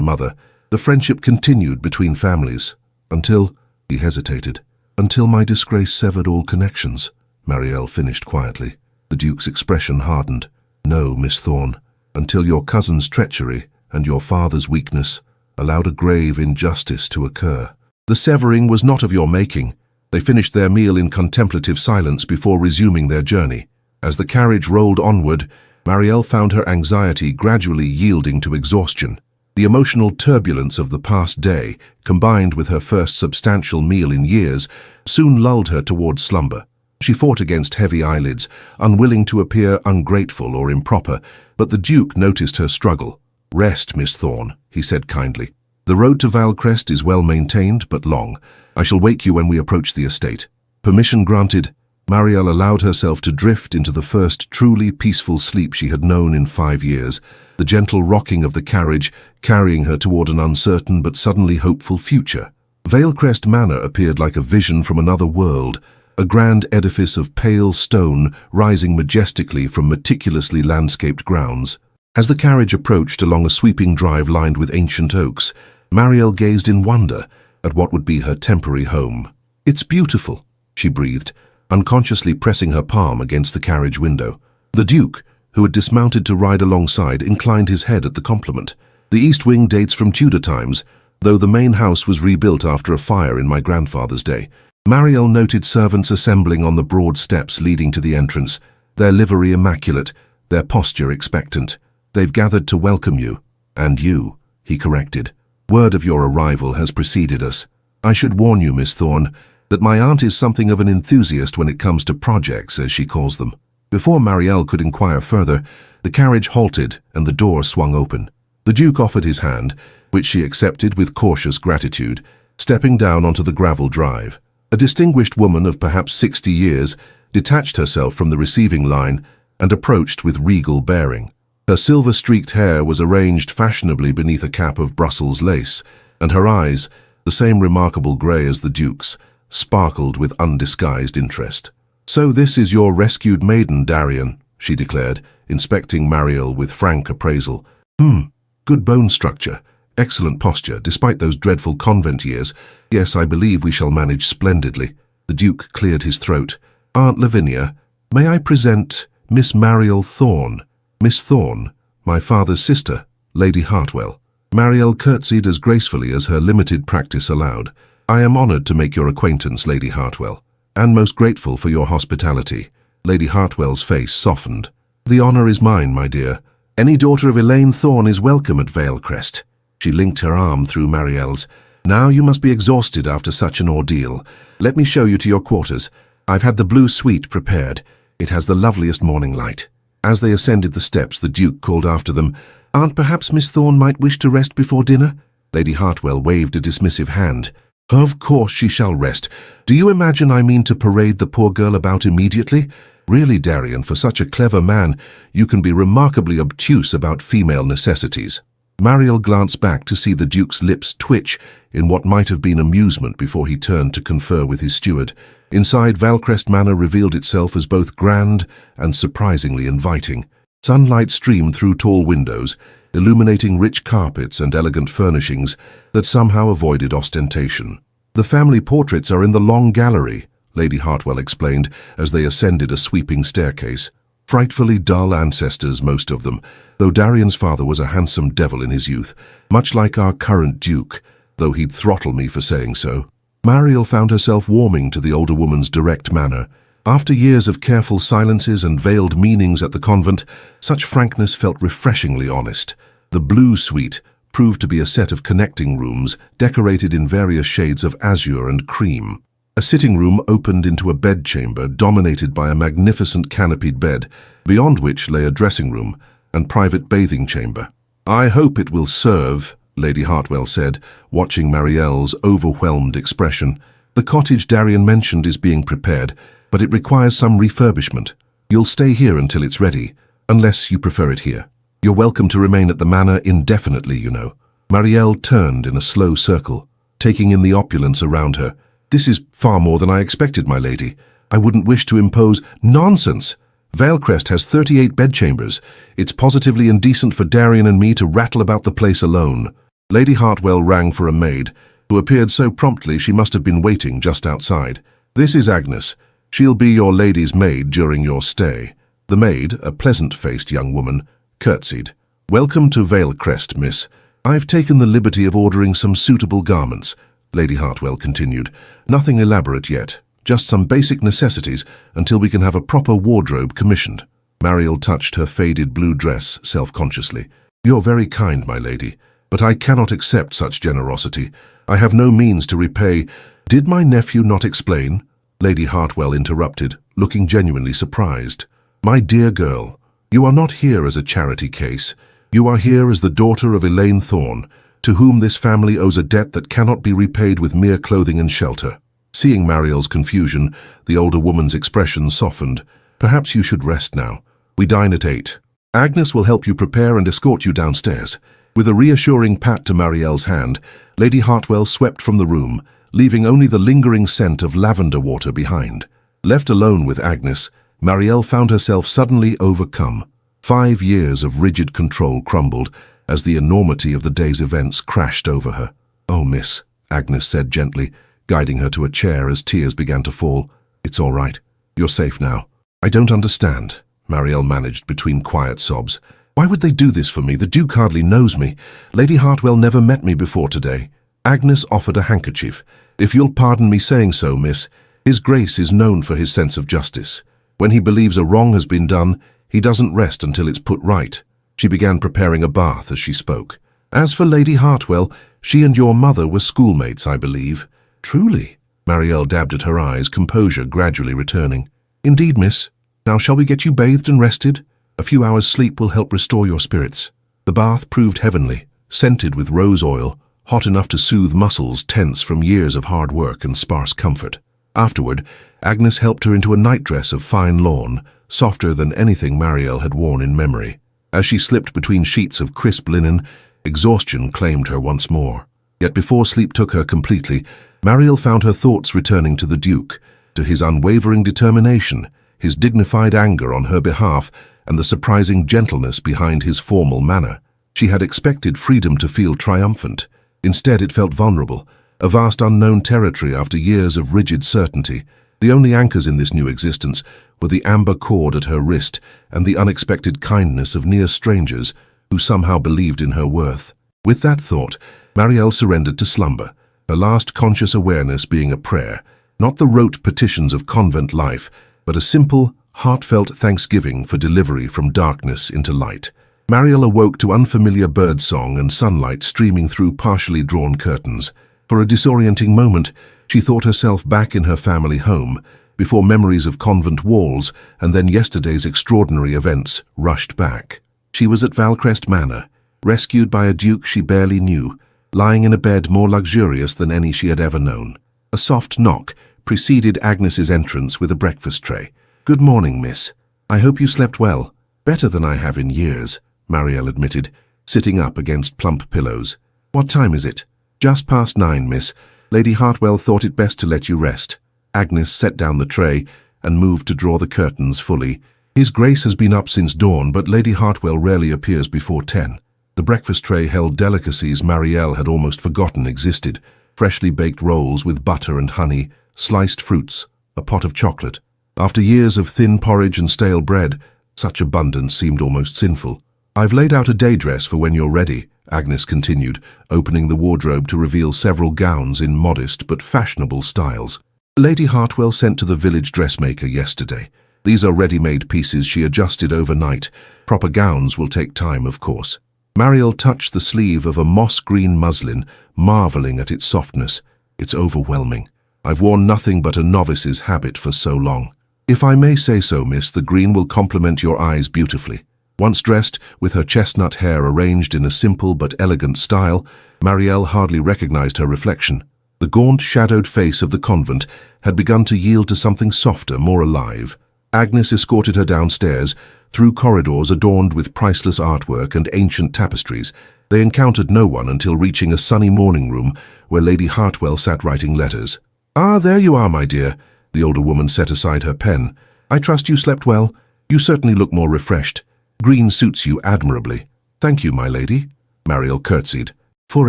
mother, the friendship continued between families, until, he hesitated, until my disgrace severed all connections, Mariel finished quietly. The Duke's expression hardened. No, Miss Thorne, until your cousin's treachery and your father's weakness allowed a grave injustice to occur. The severing was not of your making. They finished their meal in contemplative silence before resuming their journey. As the carriage rolled onward, Mariel found her anxiety gradually yielding to exhaustion. The emotional turbulence of the past day, combined with her first substantial meal in years, soon lulled her toward slumber. She fought against heavy eyelids, unwilling to appear ungrateful or improper, but the Duke noticed her struggle. Rest, Miss Thorne, he said kindly. The road to Valecrest is well maintained, but long. I shall wake you when we approach the estate. Permission granted, Mariel allowed herself to drift into the first truly peaceful sleep she had known in 5 years, the gentle rocking of the carriage carrying her toward an uncertain but suddenly hopeful future. Valecrest Manor appeared like a vision from another world, a grand edifice of pale stone rising majestically from meticulously landscaped grounds. As the carriage approached along a sweeping drive lined with ancient oaks, Mariel gazed in wonder at what would be her temporary home. It's beautiful, she breathed, unconsciously pressing her palm against the carriage window. The Duke, who had dismounted to ride alongside, inclined his head at the compliment. The east wing dates from Tudor times, though the main house was rebuilt after a fire in my grandfather's day. Mariel noted servants assembling on the broad steps leading to the entrance, their livery immaculate, their posture expectant. They've gathered to welcome you. And you, he corrected. Word of your arrival has preceded us. I should warn you, Miss Thorne, that my aunt is something of an enthusiast when it comes to projects, as she calls them. Before Mariel could inquire further, the carriage halted and the door swung open. The Duke offered his hand, which she accepted with cautious gratitude, stepping down onto the gravel drive. A distinguished woman of perhaps 60 years detached herself from the receiving line and approached with regal bearing. Her silver-streaked hair was arranged fashionably beneath a cap of Brussels lace, and her eyes, the same remarkable grey as the Duke's, sparkled with undisguised interest. "So this is your rescued maiden, Darian," she declared, inspecting Mariel with frank appraisal. Good bone structure, excellent posture, despite those dreadful convent years. Yes, I believe we shall manage splendidly." The Duke cleared his throat. "Aunt Lavinia, may I present Miss Mariel Thorne? Miss Thorne, my father's sister, Lady Hartwell." Mariel curtsied as gracefully as her limited practice allowed. "I am honoured to make your acquaintance, Lady Hartwell, and most grateful for your hospitality." Lady Hartwell's face softened. "The honour is mine, my dear. Any daughter of Elaine Thorne is welcome at Valecrest." She linked her arm through Mariel's. "Now you must be exhausted after such an ordeal. Let me show you to your quarters. I've had the blue suite prepared. It has the loveliest morning light." As they ascended the steps, the Duke called after them, "Aunt, perhaps Miss Thorne might wish to rest before dinner?" Lady Hartwell waved a dismissive hand. "Of course she shall rest. Do you imagine I mean to parade the poor girl about immediately? Really, Darian, for such a clever man, you can be remarkably obtuse about female necessities." Mariel glanced back to see the Duke's lips twitch in what might have been amusement before he turned to confer with his steward. Inside, Valecrest Manor revealed itself as both grand and surprisingly inviting. Sunlight streamed through tall windows, illuminating rich carpets and elegant furnishings that somehow avoided ostentation. "The family portraits are in the long gallery," Lady Hartwell explained as they ascended a sweeping staircase. "Frightfully dull ancestors, most of them, though Darian's father was a handsome devil in his youth, much like our current Duke, though he'd throttle me for saying so." Mariel found herself warming to the older woman's direct manner. After years of careful silences and veiled meanings at the convent, such frankness felt refreshingly honest. The blue suite proved to be a set of connecting rooms decorated in various shades of azure and cream. A sitting room opened into a bedchamber dominated by a magnificent canopied bed, beyond which lay a dressing room and private bathing chamber. "I hope it will serve," Lady Hartwell said, watching Mariel's overwhelmed expression. "The cottage Darien mentioned is being prepared, but it requires some refurbishment. You'll stay here until it's ready, unless you prefer it here. You're welcome to remain at the manor indefinitely, you know." Mariel turned in a slow circle, taking in the opulence around her. "This is far more than I expected, my lady. I wouldn't wish to impose—" "Nonsense! Valecrest has 38 bedchambers. It's positively indecent for Darien and me to rattle about the place alone." Lady Hartwell rang for a maid, who appeared so promptly she must have been waiting just outside. "This is Agnes. She'll be your lady's maid during your stay." The maid, a pleasant-faced young woman, curtsied. "Welcome to Valecrest, miss. I've taken the liberty of ordering some suitable garments," Lady Hartwell continued. "Nothing elaborate yet, just some basic necessities until we can have a proper wardrobe commissioned." Mariel touched her faded blue dress self-consciously. "You're very kind, my lady, but I cannot accept such generosity. I have no means to repay—" "Did my nephew not explain?" Lady Hartwell interrupted, looking genuinely surprised. "My dear girl, you are not here as a charity case. You are here as the daughter of Elaine Thorne, to whom this family owes a debt that cannot be repaid with mere clothing and shelter." Seeing Mariel's confusion, the older woman's expression softened. "Perhaps you should rest now. We dine at 8. Agnes will help you prepare and escort you downstairs." With a reassuring pat to Mariel's hand, Lady Hartwell swept from the room, leaving only the lingering scent of lavender water behind. Left alone with Agnes, Mariel found herself suddenly overcome. 5 years of rigid control crumbled as the enormity of the day's events crashed over her. "Oh, miss," Agnes said gently, guiding her to a chair as tears began to fall. "It's all right. You're safe now." "I don't understand," Mariel managed between quiet sobs. "Why would they do this for me? The Duke hardly knows me. Lady Hartwell never met me before today." Agnes offered a handkerchief. "If you'll pardon me saying so, miss, His Grace is known for his sense of justice. When he believes a wrong has been done, he doesn't rest until it's put right." She began preparing a bath as she spoke. "As for Lady Hartwell, she and your mother were schoolmates, I believe." "Truly?" Mariel dabbed at her eyes, composure gradually returning. "Indeed, miss. Now shall we get you bathed and rested? A few hours' sleep will help restore your spirits." The bath proved heavenly, scented with rose oil, hot enough to soothe muscles tense from years of hard work and sparse comfort. Afterward, Agnes helped her into a nightdress of fine lawn, softer than anything Mariel had worn in memory. As she slipped between sheets of crisp linen, exhaustion claimed her once more. Yet before sleep took her completely, Mariel found her thoughts returning to the Duke, to his unwavering determination, his dignified anger on her behalf, and the surprising gentleness behind his formal manner. She had expected freedom to feel triumphant. Instead, it felt vulnerable, a vast unknown territory after years of rigid certainty. The only anchors in this new existence were the amber cord at her wrist and the unexpected kindness of near strangers who somehow believed in her worth. With that thought, Mariel surrendered to slumber, her last conscious awareness being a prayer, not the rote petitions of convent life, but a simple, heartfelt thanksgiving for delivery from darkness into light. Mariel awoke to unfamiliar birdsong and sunlight streaming through partially drawn curtains. For a disorienting moment, she thought herself back in her family home, before memories of convent walls and then yesterday's extraordinary events rushed back. She was at Valecrest Manor, rescued by a duke she barely knew, lying in a bed more luxurious than any she had ever known. A soft knock preceded Agnes's entrance with a breakfast tray. "Good morning, miss. I hope you slept well." "Better than I have in years," Mariel admitted, sitting up against plump pillows. "What time is it?" "Just past 9, miss. Lady Hartwell thought it best to let you rest." Agnes set down the tray and moved to draw the curtains fully. "His Grace has been up since dawn, but Lady Hartwell rarely appears before 10. The breakfast tray held delicacies Mariel had almost forgotten existed: freshly baked rolls with butter and honey, sliced fruits, a pot of chocolate. After years of thin porridge and stale bread, such abundance seemed almost sinful. "I've laid out a day dress for when you're ready," Agnes continued, opening the wardrobe to reveal several gowns in modest but fashionable styles. "Lady Hartwell sent to the village dressmaker yesterday. These are ready-made pieces she adjusted overnight. Proper gowns will take time, of course." Mariel touched the sleeve of a moss-green muslin, marveling at its softness. "It's overwhelming. I've worn nothing but a novice's habit for so long. If I may say so, miss, the green will complement your eyes beautifully. Once dressed, with her chestnut hair arranged in a simple but elegant style, Mariel hardly recognized her reflection. The gaunt, shadowed face of the convent had begun to yield to something softer, more alive. Agnes escorted her downstairs, through corridors adorned with priceless artwork and ancient tapestries. They encountered no one until reaching a sunny morning room where Lady Hartwell sat writing letters. "Ah, there you are, my dear." The older woman set aside her pen. "I trust you slept well. You certainly look more refreshed. Green suits you admirably." "Thank you, my lady." Mariel curtsied. "For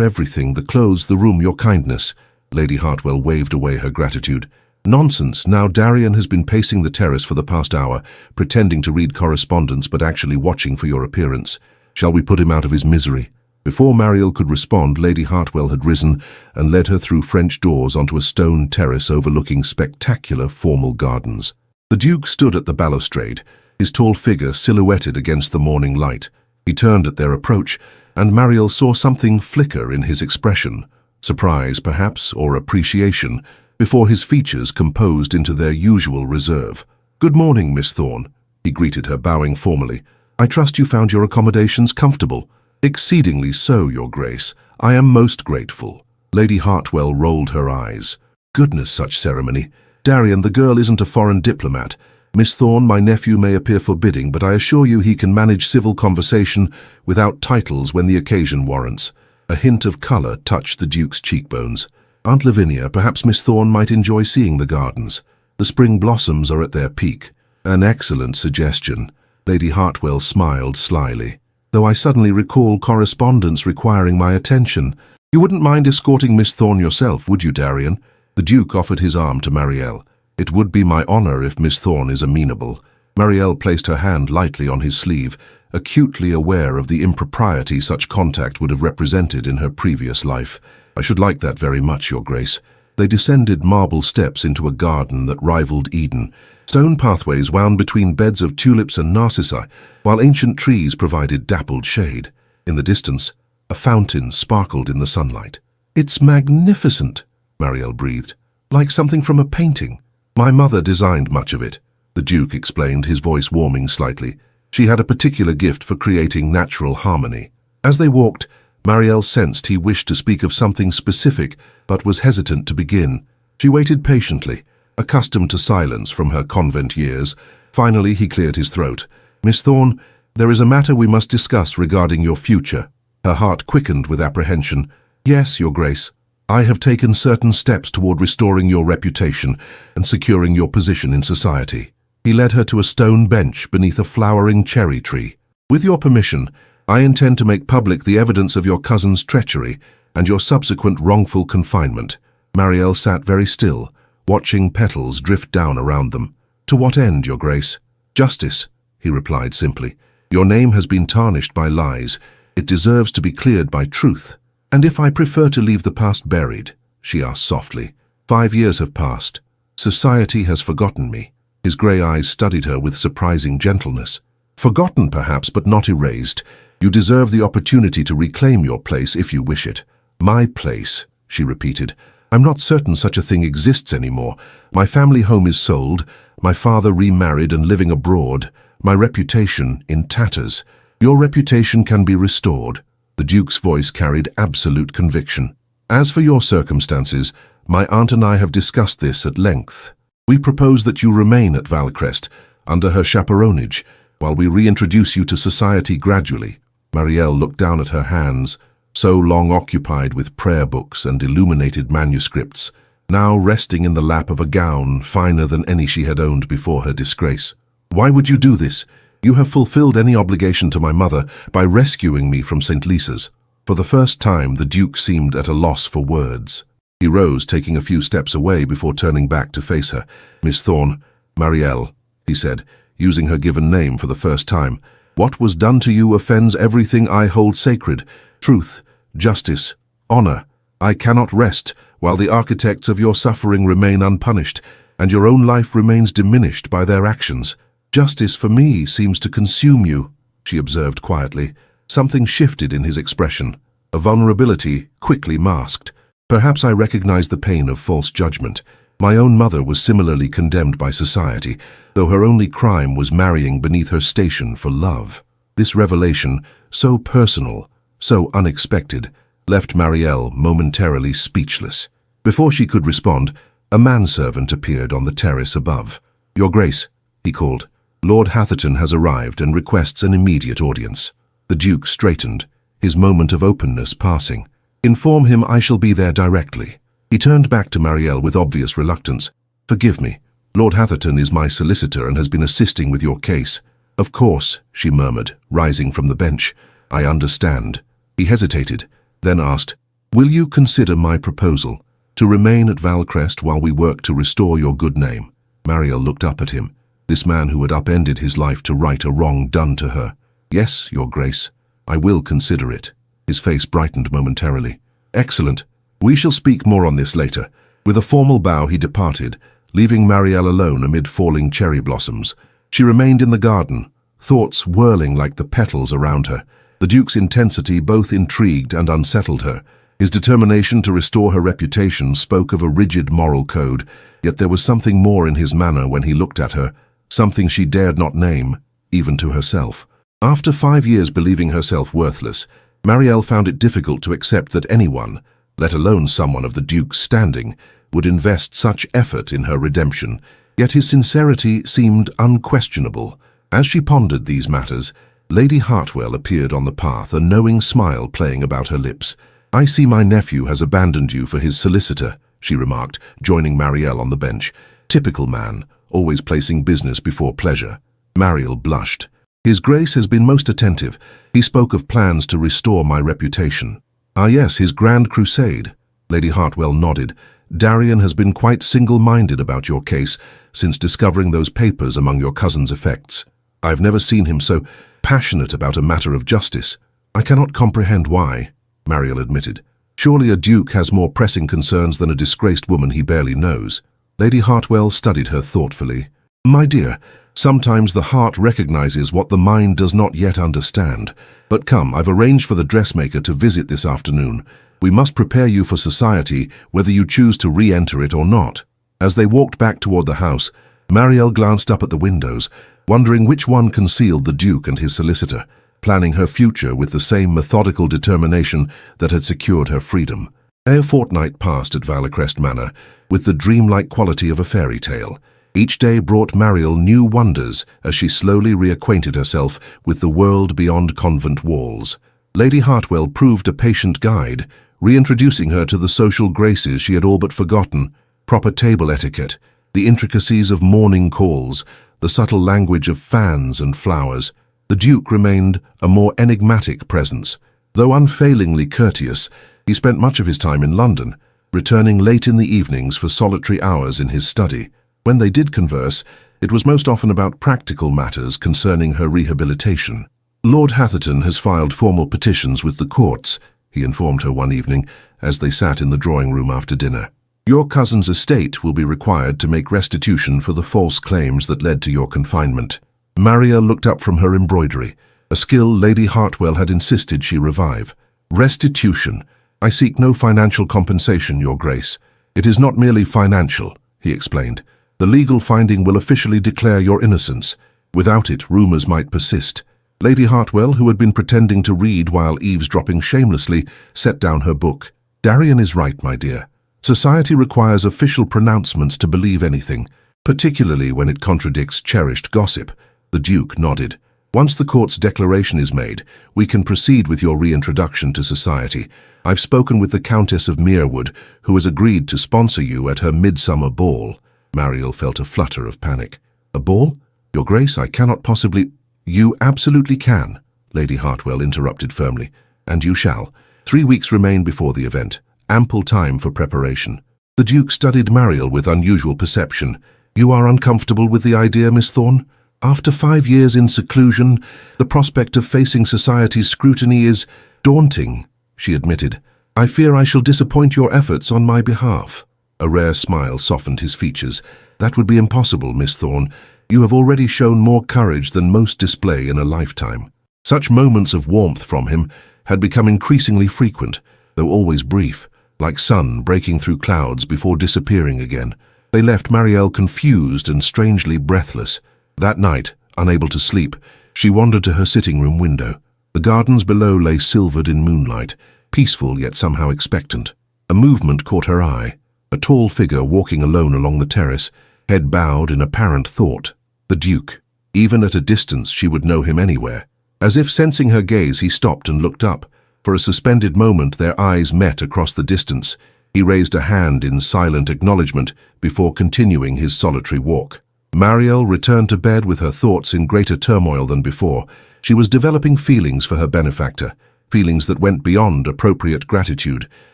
everything, the clothes, the room, your kindness." Lady Hartwell waved away her gratitude. "Nonsense. Now Darian has been pacing the terrace for the past hour, pretending to read correspondence but actually watching for your appearance. Shall we put him out of his misery?" Before Mariel could respond, Lady Hartwell had risen and led her through French doors onto a stone terrace overlooking spectacular formal gardens. The Duke stood at the balustrade, his tall figure silhouetted against the morning light. He turned at their approach, and Mariel saw something flicker in his expression, surprise perhaps, or appreciation, before his features composed into their usual reserve. "Good morning, Miss Thorne," he greeted her, bowing formally. "I trust you found your accommodations comfortable." "Exceedingly so, Your Grace. I am most grateful." Lady Hartwell rolled her eyes. "Goodness, such ceremony. Darian, the girl isn't a foreign diplomat. Miss Thorne, my nephew may appear forbidding, but I assure you he can manage civil conversation without titles when the occasion warrants." A hint of colour touched the Duke's cheekbones. "Aunt Lavinia, perhaps Miss Thorne might enjoy seeing the gardens. The spring blossoms are at their peak." "An excellent suggestion." Lady Hartwell smiled slyly. "Though I suddenly recall correspondence requiring my attention. You wouldn't mind escorting Miss Thorne yourself, would you, Darian?" The Duke offered his arm to Mariel. "It would be my honor if Miss Thorne is amenable." Mariel placed her hand lightly on his sleeve, acutely aware of the impropriety such contact would have represented in her previous life. "I should like that very much, Your Grace." They descended marble steps into a garden that rivaled Eden. Stone pathways wound between beds of tulips and narcissi, while ancient trees provided dappled shade. In the distance, a fountain sparkled in the sunlight. "It's magnificent," Mariel breathed, "like something from a painting. My mother designed much of it," the Duke explained, his voice warming slightly. "She had a particular gift for creating natural harmony." As they walked, Mariel sensed he wished to speak of something specific, but was hesitant to begin. She waited patiently, accustomed to silence from her convent years. Finally, he cleared his throat. "Miss Thorne, there is a matter we must discuss regarding your future." Her heart quickened with apprehension. "Yes, Your Grace. I have taken certain steps toward restoring your reputation and securing your position in society." He led her to a stone bench beneath a flowering cherry tree. "With your permission, I intend to make public the evidence of your cousin's treachery and your subsequent wrongful confinement." Mariel sat very still, watching petals drift down around them. "To what end, Your Grace?" "Justice," he replied simply. "Your name has been tarnished by lies. It deserves to be cleared by truth." "And if I prefer to leave the past buried?" she asked softly. 5 years have passed. Society has forgotten me." His grey eyes studied her with surprising gentleness. "Forgotten, perhaps, but not erased. You deserve the opportunity to reclaim your place if you wish it." "My place," she repeated. "I'm not certain such a thing exists anymore. My family home is sold, my father remarried and living abroad, my reputation in tatters. Your reputation can be restored." The Duke's voice carried absolute conviction. "As for your circumstances, my aunt and I have discussed this at length. We propose that you remain at Valecrest, under her chaperonage, while we reintroduce you to society gradually." Mariel looked down at her hands, so long occupied with prayer books and illuminated manuscripts, now resting in the lap of a gown finer than any she had owned before her disgrace. "Why would you do this? You have fulfilled any obligation to my mother by rescuing me from St. Lisa's." For the first time, the Duke seemed at a loss for words. He rose, taking a few steps away before turning back to face her. "Miss Thorne, Mariel," he said, using her given name for the first time, "what was done to you offends everything I hold sacred. Truth, justice, honor. I cannot rest while the architects of your suffering remain unpunished, and your own life remains diminished by their actions. Justice for me seems to consume you," she observed quietly. Something shifted in his expression, a vulnerability quickly masked. "Perhaps I recognize the pain of false judgment. My own mother was similarly condemned by society, though her only crime was marrying beneath her station for love. This revelation, so personal, so unexpected, left Mariel momentarily speechless. Before she could respond, a manservant appeared on the terrace above. "Your Grace," he called, "Lord Hatherton has arrived and requests an immediate audience." The Duke straightened, his moment of openness passing. "Inform him I shall be there directly." He turned back to Mariel with obvious reluctance. "Forgive me. Lord Hatherton is my solicitor and has been assisting with your case." "Of course," she murmured, rising from the bench. "I understand." He hesitated, then asked, "Will you consider my proposal to remain at Valecrest while we work to restore your good name?" Mariel looked up at him, this man who had upended his life to right a wrong done to her. "Yes, Your Grace, I will consider it." His face brightened momentarily. "Excellent. We shall speak more on this later." With a formal bow he departed, leaving Mariel alone amid falling cherry blossoms. She remained in the garden, thoughts whirling like the petals around her. The Duke's intensity both intrigued and unsettled her. His determination to restore her reputation spoke of a rigid moral code, yet there was something more in his manner when he looked at her, something she dared not name, even to herself. After 5 years believing herself worthless, Mariel found it difficult to accept that anyone, let alone someone of the Duke's standing, would invest such effort in her redemption, yet his sincerity seemed unquestionable. As she pondered these matters, Lady Hartwell appeared on the path, a knowing smile playing about her lips. "I see my nephew has abandoned you for his solicitor," she remarked, joining Mariel on the bench. "Typical man, always placing business before pleasure." Mariel blushed. "His Grace has been most attentive. He spoke of plans to restore my reputation." "Ah yes, his grand crusade." Lady Hartwell nodded. "Darian has been quite single-minded about your case since discovering those papers among your cousin's effects. I've never seen him so passionate about a matter of justice." "I cannot comprehend why," Mariel admitted. "Surely a duke has more pressing concerns than a disgraced woman he barely knows." Lady Hartwell studied her thoughtfully. "My dear, sometimes the heart recognizes what the mind does not yet understand. But come, I've arranged for the dressmaker to visit this afternoon. We must prepare you for society, whether you choose to re-enter it or not." As they walked back toward the house, Mariel glanced up at the windows, wondering which one concealed the Duke and his solicitor, planning her future with the same methodical determination that had secured her freedom. A fortnight passed at Valecrest Manor, with the dreamlike quality of a fairy tale. Each day brought Mariel new wonders as she slowly reacquainted herself with the world beyond convent walls. Lady Hartwell proved a patient guide, reintroducing her to the social graces she had all but forgotten: proper table etiquette, the intricacies of morning calls, the subtle language of fans and flowers. The Duke remained a more enigmatic presence. Though unfailingly courteous, he spent much of his time in London, returning late in the evenings for solitary hours in his study. When they did converse, it was most often about practical matters concerning her rehabilitation. "Lord Hatherton has filed formal petitions with the courts," he informed her one evening as they sat in the drawing-room after dinner. "Your cousin's estate will be required to make restitution for the false claims that led to your confinement." Mariel looked up from her embroidery, a skill Lady Hartwell had insisted she revive. "Restitution. I seek no financial compensation, Your Grace. It is not merely financial," he explained. "The legal finding will officially declare your innocence. Without it, rumors might persist." Lady Hartwell, who had been pretending to read while eavesdropping shamelessly, set down her book. "Darian is right, my dear. Society requires official pronouncements to believe anything, particularly when it contradicts cherished gossip." The Duke nodded. "Once the court's declaration is made, we can proceed with your reintroduction to society. I've spoken with the Countess of Merewood, who has agreed to sponsor you at her midsummer ball." Mariel felt a flutter of panic. "A ball? Your Grace, I cannot possibly—" "You absolutely can," Lady Hartwell interrupted firmly. "And you shall. 3 weeks remain before the event. Ample time for preparation." The Duke studied Mariel with unusual perception. "You are uncomfortable with the idea, Miss Thorne? After 5 years in seclusion, the prospect of facing society's scrutiny is daunting," she admitted. "I fear I shall disappoint your efforts on my behalf." A rare smile softened his features. "That would be impossible, Miss Thorne. You have already shown more courage than most display in a lifetime." Such moments of warmth from him had become increasingly frequent, though always brief, like sun breaking through clouds before disappearing again. They left Mariel confused and strangely breathless. That night, unable to sleep, she wandered to her sitting room window. The gardens below lay silvered in moonlight, peaceful yet somehow expectant. A movement caught her eye, a tall figure walking alone along the terrace, head bowed in apparent thought. The Duke. Even at a distance she would know him anywhere. As if sensing her gaze, he stopped and looked up. For a suspended moment their eyes met across the distance. He raised a hand in silent acknowledgement before continuing his solitary walk. Mariel returned to bed with her thoughts in greater turmoil than before. She was developing feelings for her benefactor, feelings that went beyond appropriate gratitude.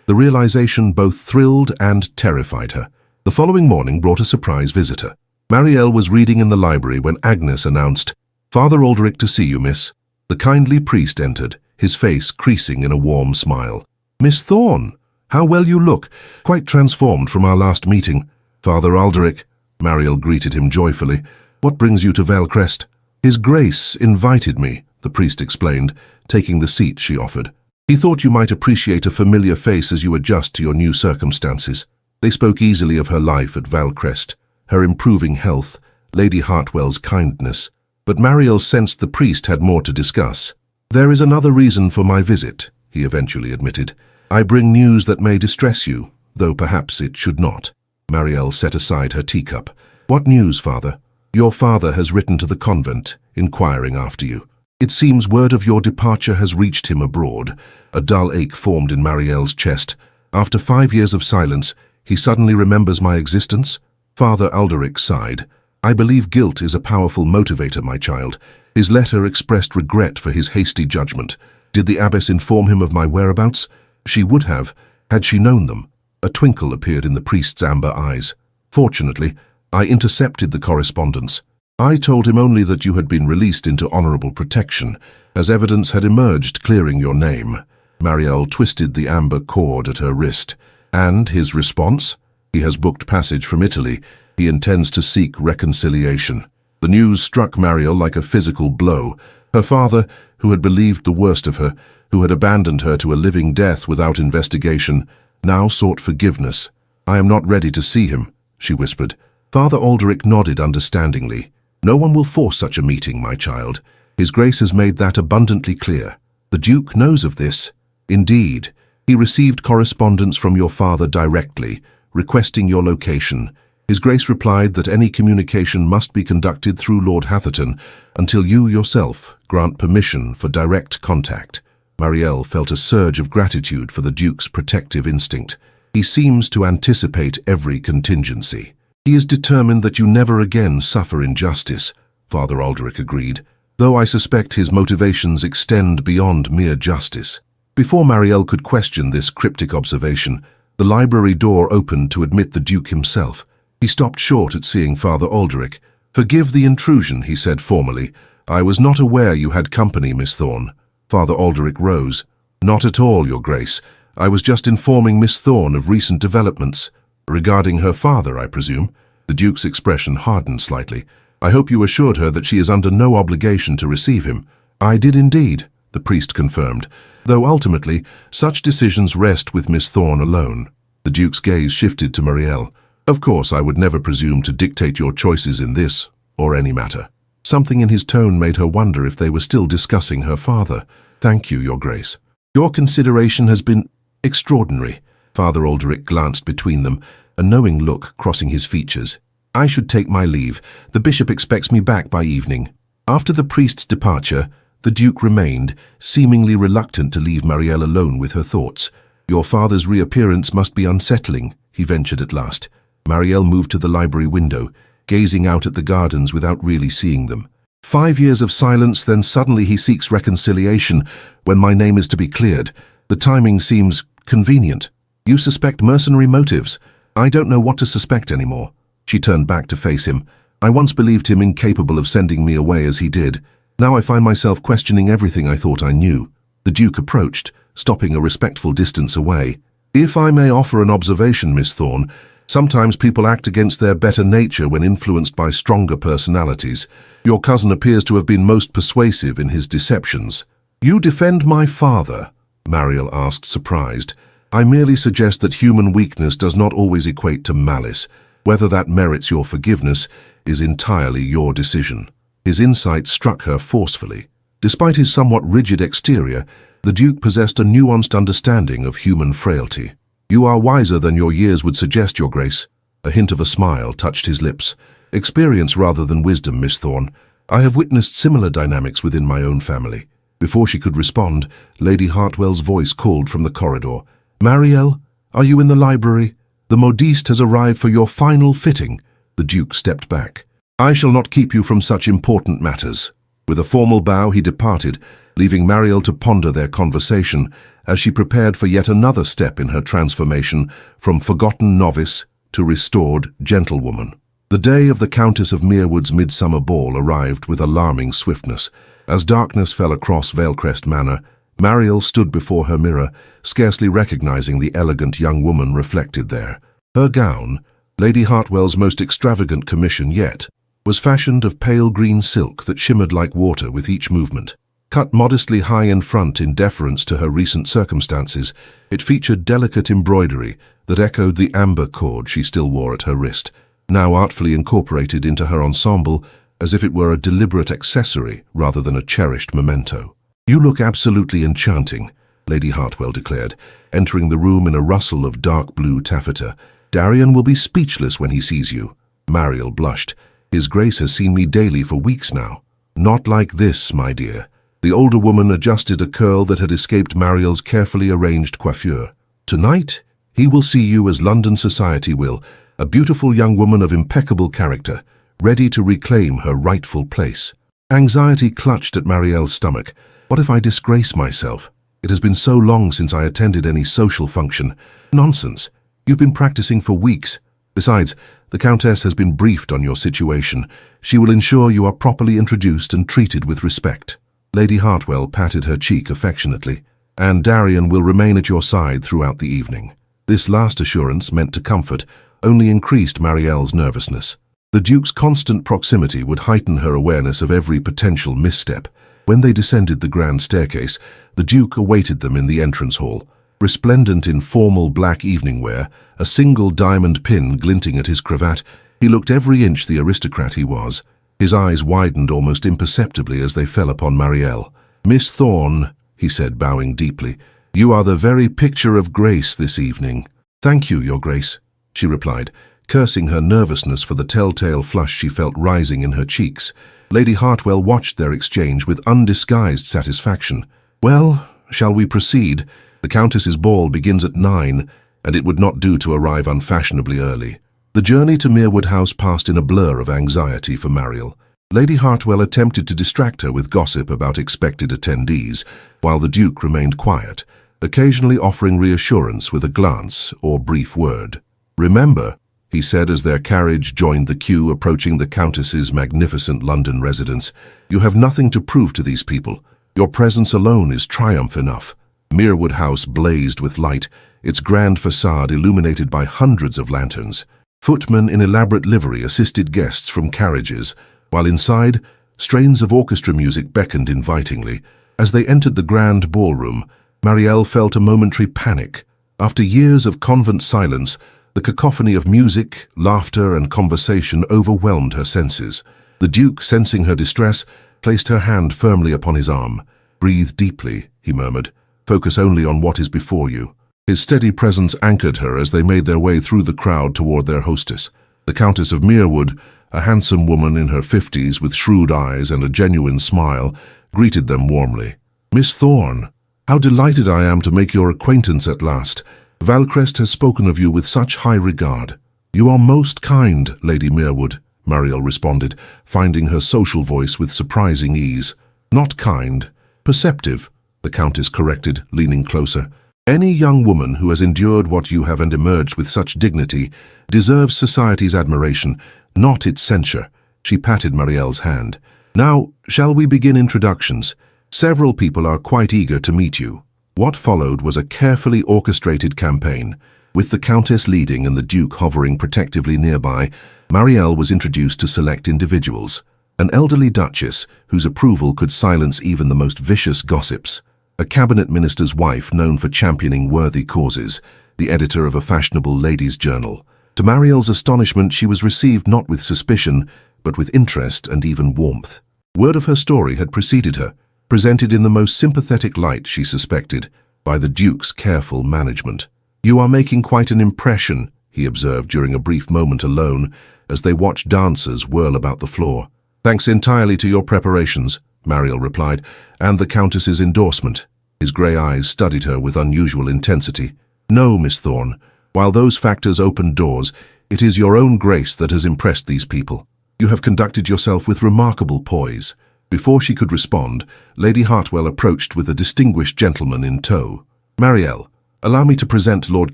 The realization both thrilled and terrified her. The following morning brought a surprise visitor. Mariel was reading in the library when Agnes announced, "Father Aldrich to see you, miss." The kindly priest entered, his face creasing in a warm smile. "Miss Thorne, how well you look, quite transformed from our last meeting." "Father Aldrich," Mariel greeted him joyfully. "What brings you to Valecrest?" "His Grace invited me," the priest explained, taking the seat she offered. "He thought you might appreciate a familiar face as you adjust to your new circumstances." They spoke easily of her life at Valecrest, her improving health, Lady Hartwell's kindness. But Mariel sensed the priest had more to discuss. "There is another reason for my visit," he eventually admitted. "I bring news that may distress you, though perhaps it should not." Mariel set aside her teacup. "What news, father?" "Your father has written to the convent, inquiring after you. It seems word of your departure has reached him abroad." A dull ache formed in Mariel's chest. "After 5 years of silence, he suddenly remembers my existence?" Father Aldrich sighed. "I believe guilt is a powerful motivator, my child. His letter expressed regret for his hasty judgment. Did the abbess inform him of my whereabouts?" "She would have, had she known them." A twinkle appeared in the priest's amber eyes. "Fortunately, I intercepted the correspondence. I told him only that you had been released into honorable protection, as evidence had emerged clearing your name." Mariel twisted the amber cord at her wrist. "And his response?" "He has booked passage from Italy. He intends to seek reconciliation." The news struck Mariel like a physical blow. Her father, who had believed the worst of her, who had abandoned her to a living death without investigation, now sought forgiveness. "I am not ready to see him," she whispered. Father Aldrich nodded understandingly. "No one will force such a meeting, my child. His Grace has made that abundantly clear. The Duke knows of this." "Indeed. He received correspondence from your father directly, requesting your location. His Grace replied that any communication must be conducted through Lord Hatherton until you yourself grant permission for direct contact." Mariel felt a surge of gratitude for the Duke's protective instinct. "He seems to anticipate every contingency." "He is determined that you never again suffer injustice," Father Aldrich agreed, "though I suspect his motivations extend beyond mere justice." Before Mariel could question this cryptic observation, the library door opened to admit the Duke himself. He stopped short at seeing Father Aldrich. "Forgive the intrusion," he said formally. "I was not aware you had company, Miss Thorne." Father Aldrich rose. "Not at all, Your Grace. I was just informing Miss Thorne of recent developments." "Regarding her father, I presume?" The Duke's expression hardened slightly. "I hope you assured her that she is under no obligation to receive him." "I did indeed," the priest confirmed, "though ultimately such decisions rest with Miss Thorne alone." The Duke's gaze shifted to Mariel. "Of course, I would never presume to dictate your choices in this or any matter." Something in his tone made her wonder if they were still discussing her father. "Thank you, Your Grace. Your consideration has been extraordinary." Father Aldrich glanced between them, a knowing look crossing his features. "I should take my leave. The bishop expects me back by evening." After the priest's departure, the Duke remained, seemingly reluctant to leave Mariel alone with her thoughts. "Your father's reappearance must be unsettling," he ventured at last. Mariel moved to the library window, gazing out at the gardens without really seeing them. 5 years of silence, then suddenly he seeks reconciliation when my name is to be cleared. The timing seems convenient. You suspect mercenary motives. I don't know what to suspect anymore." She turned back to face him. "I once believed him incapable of sending me away as he did. Now I find myself questioning everything I thought I knew." The Duke approached, stopping a respectful distance away. "If I may offer an observation, Miss Thorne, sometimes people act against their better nature when influenced by stronger personalities. Your cousin appears to have been most persuasive in his deceptions." "You defend my father?" Mariel asked, surprised. "I merely suggest that human weakness does not always equate to malice. Whether that merits your forgiveness is entirely your decision." His insight struck her forcefully. Despite his somewhat rigid exterior, the Duke possessed a nuanced understanding of human frailty. "You are wiser than your years would suggest, Your Grace." A hint of a smile touched his lips. "Experience rather than wisdom, Miss Thorne. I have witnessed similar dynamics within my own family." Before she could respond, Lady Hartwell's voice called from the corridor. "Mariel, are you in the library? The modiste has arrived for your final fitting." The Duke stepped back. "I shall not keep you from such important matters." With a formal bow, he departed, leaving Mariel to ponder their conversation as she prepared for yet another step in her transformation from forgotten novice to restored gentlewoman. The day of the Countess of Merewood's midsummer ball arrived with alarming swiftness. As darkness fell across Valecrest Manor, Mariel stood before her mirror, scarcely recognizing the elegant young woman reflected there. Her gown, Lady Hartwell's most extravagant commission yet, was fashioned of pale green silk that shimmered like water with each movement. Cut modestly high in front in deference to her recent circumstances, it featured delicate embroidery that echoed the amber cord she still wore at her wrist, now artfully incorporated into her ensemble as if it were a deliberate accessory rather than a cherished memento. "You look absolutely enchanting," Lady Hartwell declared, entering the room in a rustle of dark blue taffeta. "Darian will be speechless when he sees you." Mariel blushed. "His Grace has seen me daily for weeks now." "Not like this, my dear." The older woman adjusted a curl that had escaped Mariel's carefully arranged coiffure. "Tonight, he will see you as London society will, a beautiful young woman of impeccable character, ready to reclaim her rightful place." Anxiety clutched at Mariel's stomach. What if I disgrace myself? It has been so long since I attended any social function. Nonsense. You've been practicing for weeks. Besides, the Countess has been briefed on your situation. She will ensure you are properly introduced and treated with respect. Lady Hartwell patted her cheek affectionately. "And Darian will remain at your side throughout the evening." This last assurance, meant to comfort, only increased Mariel's nervousness. The Duke's constant proximity would heighten her awareness of every potential misstep. When they descended the grand staircase, the Duke awaited them in the entrance hall. Resplendent in formal black evening wear, a single diamond pin glinting at his cravat, he looked every inch the aristocrat he was. His eyes widened almost imperceptibly as they fell upon Mariel. "Miss Thorne," he said, bowing deeply, "you are the very picture of grace this evening." "Thank you, Your Grace," she replied, cursing her nervousness for the telltale flush she felt rising in her cheeks. Lady Hartwell watched their exchange with undisguised satisfaction. "Well, shall we proceed? The Countess's ball begins at 9, and it would not do to arrive unfashionably early." The journey to Merewood House passed in a blur of anxiety for Mariel. Lady Hartwell attempted to distract her with gossip about expected attendees, while the Duke remained quiet, occasionally offering reassurance with a glance or brief word. "Remember," he said as their carriage joined the queue approaching the Countess's magnificent London residence, "you have nothing to prove to these people. Your presence alone is triumph enough." Merewood House blazed with light, its grand facade illuminated by hundreds of lanterns. Footmen in elaborate livery assisted guests from carriages, while inside, strains of orchestra music beckoned invitingly. As they entered the grand ballroom, Mariel felt a momentary panic. After years of convent silence, the cacophony of music, laughter, and conversation overwhelmed her senses. The Duke, sensing her distress, placed her hand firmly upon his arm. "Breathe deeply," he murmured. "Focus only on what is before you." His steady presence anchored her as they made their way through the crowd toward their hostess. The Countess of Merewood, a handsome woman in her 50s with shrewd eyes and a genuine smile, greeted them warmly. "Miss Thorne, how delighted I am to make your acquaintance at last. Valecrest has spoken of you with such high regard." "You are most kind, Lady Merewood," Mariel responded, finding her social voice with surprising ease. "Not kind, perceptive," the Countess corrected, leaning closer. "Any young woman who has endured what you have and emerged with such dignity deserves society's admiration, not its censure." She patted Mariel's hand. "Now, shall we begin introductions? Several people are quite eager to meet you." What followed was a carefully orchestrated campaign. With the Countess leading and the Duke hovering protectively nearby, Mariel was introduced to select individuals. An elderly Duchess, whose approval could silence even the most vicious gossips. A cabinet minister's wife known for championing worthy causes, the editor of a fashionable ladies' journal. To Mariel's astonishment, she was received not with suspicion, but with interest and even warmth. Word of her story had preceded her, presented in the most sympathetic light, she suspected, by the Duke's careful management. "You are making quite an impression," he observed during a brief moment alone, as they watched dancers whirl about the floor. "Thanks entirely to your preparations," Mariel replied, "and the Countess's endorsement." His grey eyes studied her with unusual intensity. "No, Miss Thorne. While those factors opened doors, it is your own grace that has impressed these people. You have conducted yourself with remarkable poise." Before she could respond, Lady Hartwell approached with a distinguished gentleman in tow. "Mariel, allow me to present Lord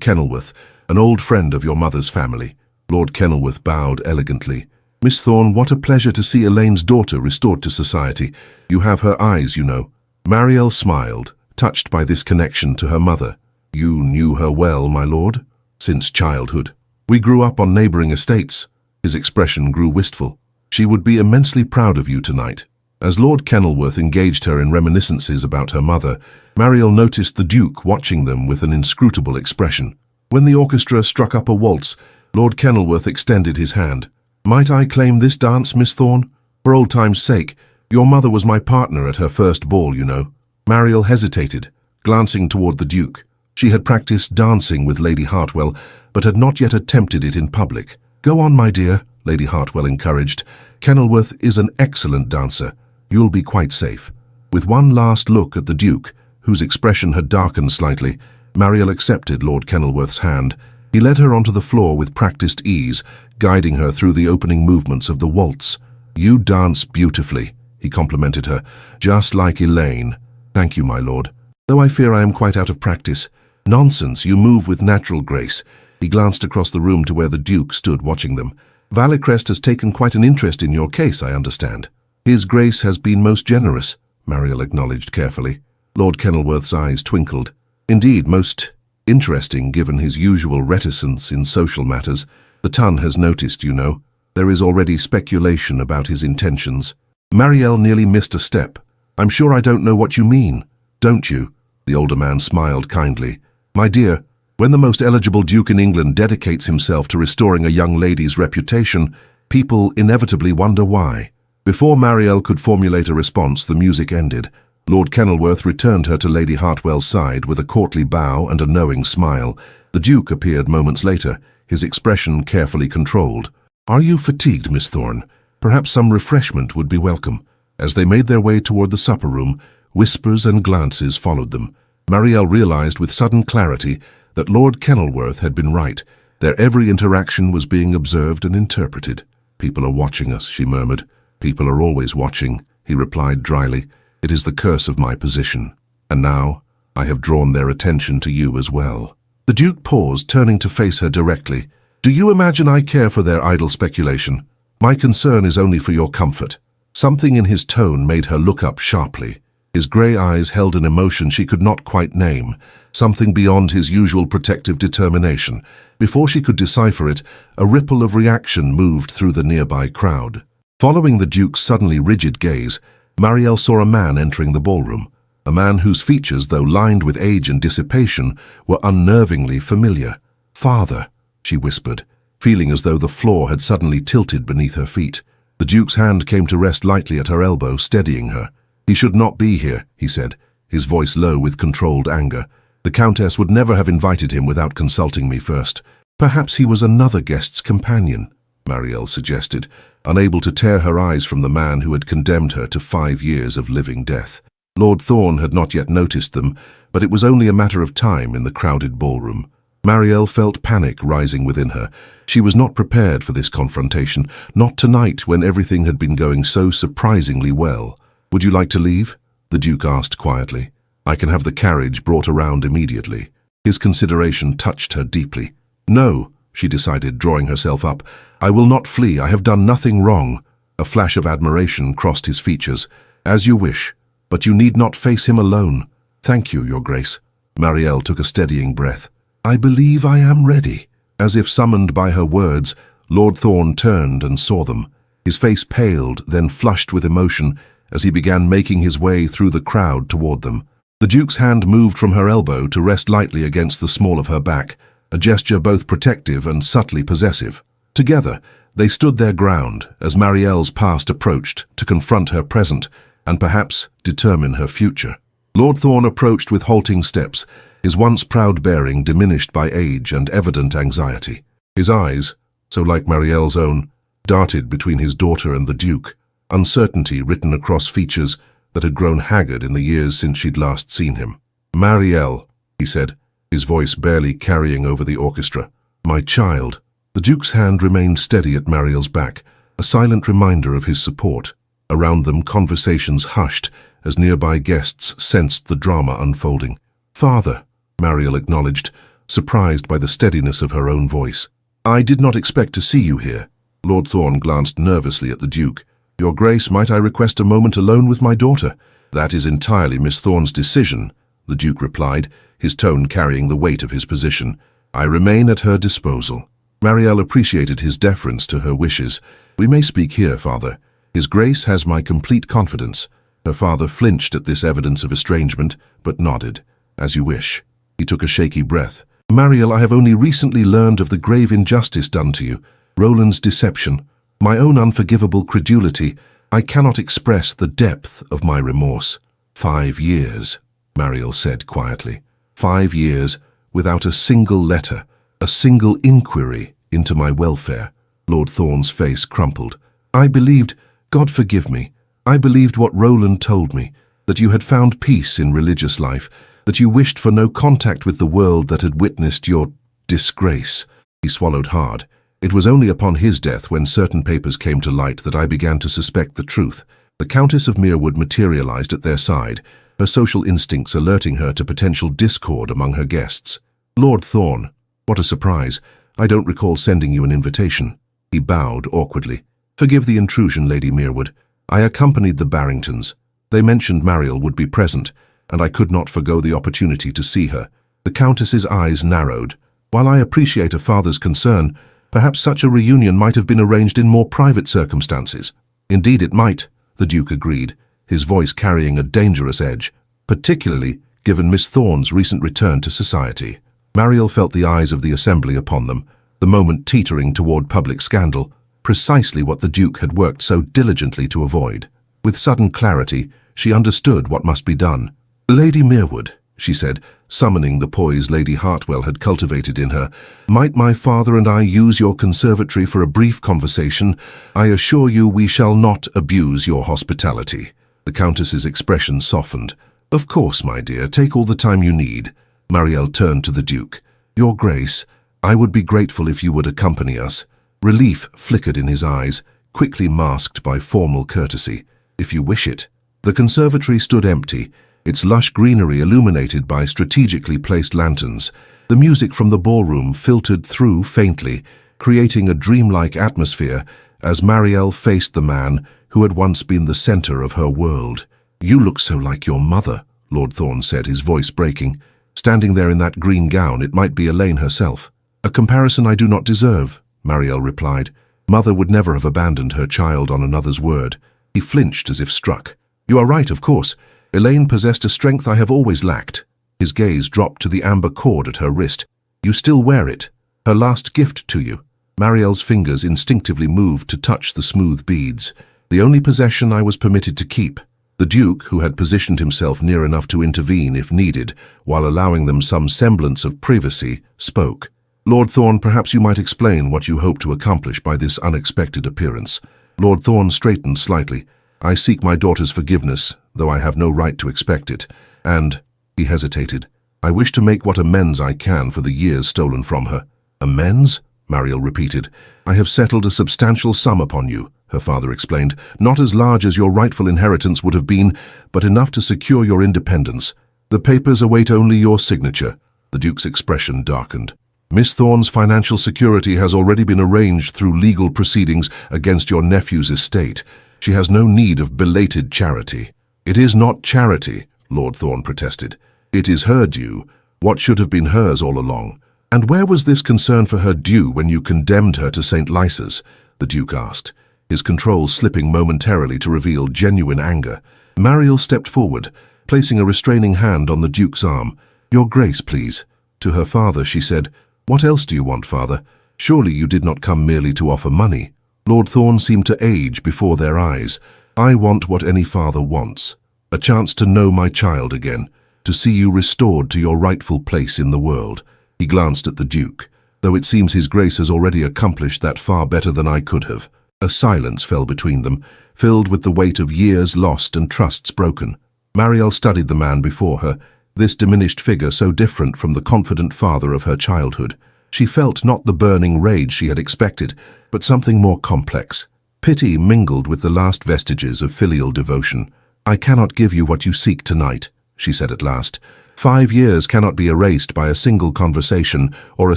Kenilworth, an old friend of your mother's family." Lord Kenilworth bowed elegantly. "Miss Thorne, what a pleasure to see Elaine's daughter restored to society. You have her eyes, you know." Mariel smiled, touched by this connection to her mother. "You knew her well, my lord?" "Since childhood. We grew up on neighboring estates." His expression grew wistful. "She would be immensely proud of you tonight." As Lord Kenilworth engaged her in reminiscences about her mother, Mariel noticed the Duke watching them with an inscrutable expression. When the orchestra struck up a waltz, Lord Kenilworth extended his hand. "Might I claim this dance, Miss Thorne? For old time's sake. Your mother was my partner at her first ball, you know." Mariel hesitated, glancing toward the Duke. She had practiced dancing with Lady Hartwell, but had not yet attempted it in public. "Go on, my dear," Lady Hartwell encouraged. "Kenilworth is an excellent dancer. You'll be quite safe." With one last look at the Duke, whose expression had darkened slightly, Mariel accepted Lord Kenilworth's hand. He led her onto the floor with practiced ease, guiding her through the opening movements of the waltz. "You dance beautifully," he complimented her, "just like Elaine." "Thank you, my lord. Though I fear I am quite out of practice." "Nonsense, you move with natural grace." He glanced across the room to where the Duke stood watching them. "Valecrest has taken quite an interest in your case, I understand." "His Grace has been most generous," Mariel acknowledged carefully. Lord Kenilworth's eyes twinkled. "Indeed, most interesting, given his usual reticence in social matters. The Ton has noticed, you know. There is already speculation about his intentions." Mariel nearly missed a step. "I'm sure I don't know what you mean." "Don't you?" The older man smiled kindly. "My dear, when the most eligible Duke in England dedicates himself to restoring a young lady's reputation, people inevitably wonder why." Before Mariel could formulate a response, the music ended. Lord Kenilworth returned her to Lady Hartwell's side with a courtly bow and a knowing smile. The Duke appeared moments later, his expression carefully controlled. "Are you fatigued, Miss Thorne? Perhaps some refreshment would be welcome." As they made their way toward the supper room, whispers and glances followed them. Mariel realized with sudden clarity that Lord Kenilworth had been right. Their every interaction was being observed and interpreted. "People are watching us," she murmured. "People are always watching," he replied dryly. "It is the curse of my position. And now, I have drawn their attention to you as well." The Duke paused, turning to face her directly. "Do you imagine I care for their idle speculation? My concern is only for your comfort." Something in his tone made her look up sharply. His grey eyes held an emotion she could not quite name, something beyond his usual protective determination. Before she could decipher it, a ripple of reaction moved through the nearby crowd. Following the Duke's suddenly rigid gaze, Mariel saw a man entering the ballroom, a man whose features, though lined with age and dissipation, were unnervingly familiar. "Father," she whispered, feeling as though the floor had suddenly tilted beneath her feet. The Duke's hand came to rest lightly at her elbow, steadying her. "He should not be here," he said, his voice low with controlled anger. "The Countess would never have invited him without consulting me first." "Perhaps he was another guest's companion," Mariel suggested, unable to tear her eyes from the man who had condemned her to 5 years of living death. Lord Thorne had not yet noticed them, but it was only a matter of time in the crowded ballroom. Mariel felt panic rising within her. She was not prepared for this confrontation, not tonight when everything had been going so surprisingly well. "Would you like to leave?" the Duke asked quietly. "I can have the carriage brought around immediately." His consideration touched her deeply. "No," she decided, drawing herself up. "I will not flee. I have done nothing wrong." A flash of admiration crossed his features. "As you wish, but you need not face him alone." "Thank you, Your Grace." Mariel took a steadying breath. "I believe I am ready." As if summoned by her words, Lord Thorne turned and saw them. His face paled, then flushed with emotion as he began making his way through the crowd toward them. The Duke's hand moved from her elbow to rest lightly against the small of her back. a gesture both protective and subtly possessive. Together, they stood their ground as Mariel's past approached to confront her present and perhaps determine her future. Lord Thorn approached with halting steps, his once proud bearing diminished by age and evident anxiety. His eyes, so like Mariel's own, darted between his daughter and the Duke, uncertainty written across features that had grown haggard in the years since she'd last seen him. "Mariel," he said, his voice barely carrying over the orchestra. "My child." The Duke's hand remained steady at Mariel's back, a silent reminder of his support. Around them, conversations hushed as nearby guests sensed the drama unfolding. "Father," Mariel acknowledged, surprised by the steadiness of her own voice. "I did not expect to see you here." Lord Thorn glanced nervously at the Duke. "Your Grace, might I request a moment alone with my daughter?" "That is entirely Miss Thorn's decision," the Duke replied, his tone carrying the weight of his position. "I remain at her disposal." Mariel appreciated his deference to her wishes. "We may speak here, Father. His Grace has my complete confidence." Her father flinched at this evidence of estrangement, but nodded. "As you wish." He took a shaky breath. "Mariel, I have only recently learned of the grave injustice done to you. Roland's deception. My own unforgivable credulity. I cannot express the depth of my remorse." 5 years, Mariel said quietly. 5 years without a single letter, a single inquiry into my welfare. Lord Thorn's face crumpled. "I believed, God forgive me, I believed what Roland told me, that you had found peace in religious life, that you wished for no contact with the world that had witnessed your disgrace." He swallowed hard. "It was only upon his death, when certain papers came to light, that I began to suspect the truth." The Countess of Merewood materialized at their side, her social instincts alerting her to potential discord among her guests. "Lord Thorn, what a surprise. I don't recall sending you an invitation." He bowed awkwardly. "Forgive the intrusion, Lady Merewood. I accompanied the Barringtons. They mentioned Mariel would be present, and I could not forgo the opportunity to see her." The Countess's eyes narrowed. "While I appreciate a father's concern, perhaps such a reunion might have been arranged in more private circumstances." "Indeed it might," the Duke agreed, his voice carrying a dangerous edge, particularly given Miss Thorn's recent return to society. Mariel felt the eyes of the assembly upon them, the moment teetering toward public scandal, precisely what the Duke had worked so diligently to avoid. With sudden clarity, she understood what must be done. "Lady Merewood," she said, summoning the poise Lady Hartwell had cultivated in her, "might my father and I use your conservatory for a brief conversation? I assure you we shall not abuse your hospitality." The Countess's expression softened. "Of course, my dear, take all the time you need." Mariel turned to the Duke. "Your Grace, I would be grateful if you would accompany us." Relief flickered in his eyes, quickly masked by formal courtesy. "If you wish it." The conservatory stood empty, its lush greenery illuminated by strategically placed lanterns. The music from the ballroom filtered through faintly, creating a dreamlike atmosphere as Mariel faced the man who had once been the center of her world. "You look so like your mother," Lord Thorn said, his voice breaking. "Standing there in that green gown, it might be Elaine herself." "A comparison I do not deserve," Mariel replied. "Mother would never have abandoned her child on another's word." He flinched as if struck. "You are right, of course. Elaine possessed a strength I have always lacked." His gaze dropped to the amber cord at her wrist. "You still wear it. Her last gift to you." Mariel's fingers instinctively moved to touch the smooth beads. "The only possession I was permitted to keep." The Duke, who had positioned himself near enough to intervene if needed, while allowing them some semblance of privacy, spoke. "Lord Thorn, perhaps you might explain what you hope to accomplish by this unexpected appearance." Lord Thorn straightened slightly. "I seek my daughter's forgiveness, though I have no right to expect it. And," he hesitated, "I wish to make what amends I can for the years stolen from her." "Amends?" Mariel repeated. "I have settled a substantial sum upon you," her father explained. "Not as large as your rightful inheritance would have been, but enough to secure your independence. The papers await only your signature." The Duke's expression darkened. "Miss Thorn's financial security has already been arranged through legal proceedings against your nephew's estate. She has no need of belated charity." "It is not charity," Lord Thorn protested. "It is her due, what should have been hers all along." "And where was this concern for her due when you condemned her to St. Lysa's?" the Duke asked, his control slipping momentarily to reveal genuine anger. Mariel stepped forward, placing a restraining hand on the Duke's arm. "Your Grace, please." To her father she said, What else do you want, father? Surely you did not come merely to offer money. Lord Thorn seemed to age before their eyes. I want what any father wants. A chance to know my child again, to see you restored to your rightful place in the world. He glanced at the Duke, though it seems his grace has already accomplished that far better than I could have. A silence fell between them, filled with the weight of years lost and trusts broken. Mariel studied the man before her, this diminished figure so different from the confident father of her childhood. She felt not the burning rage she had expected, but something more complex. Pity mingled with the last vestiges of filial devotion. I cannot give you what you seek tonight, she said at last. 5 years cannot be erased by a single conversation or a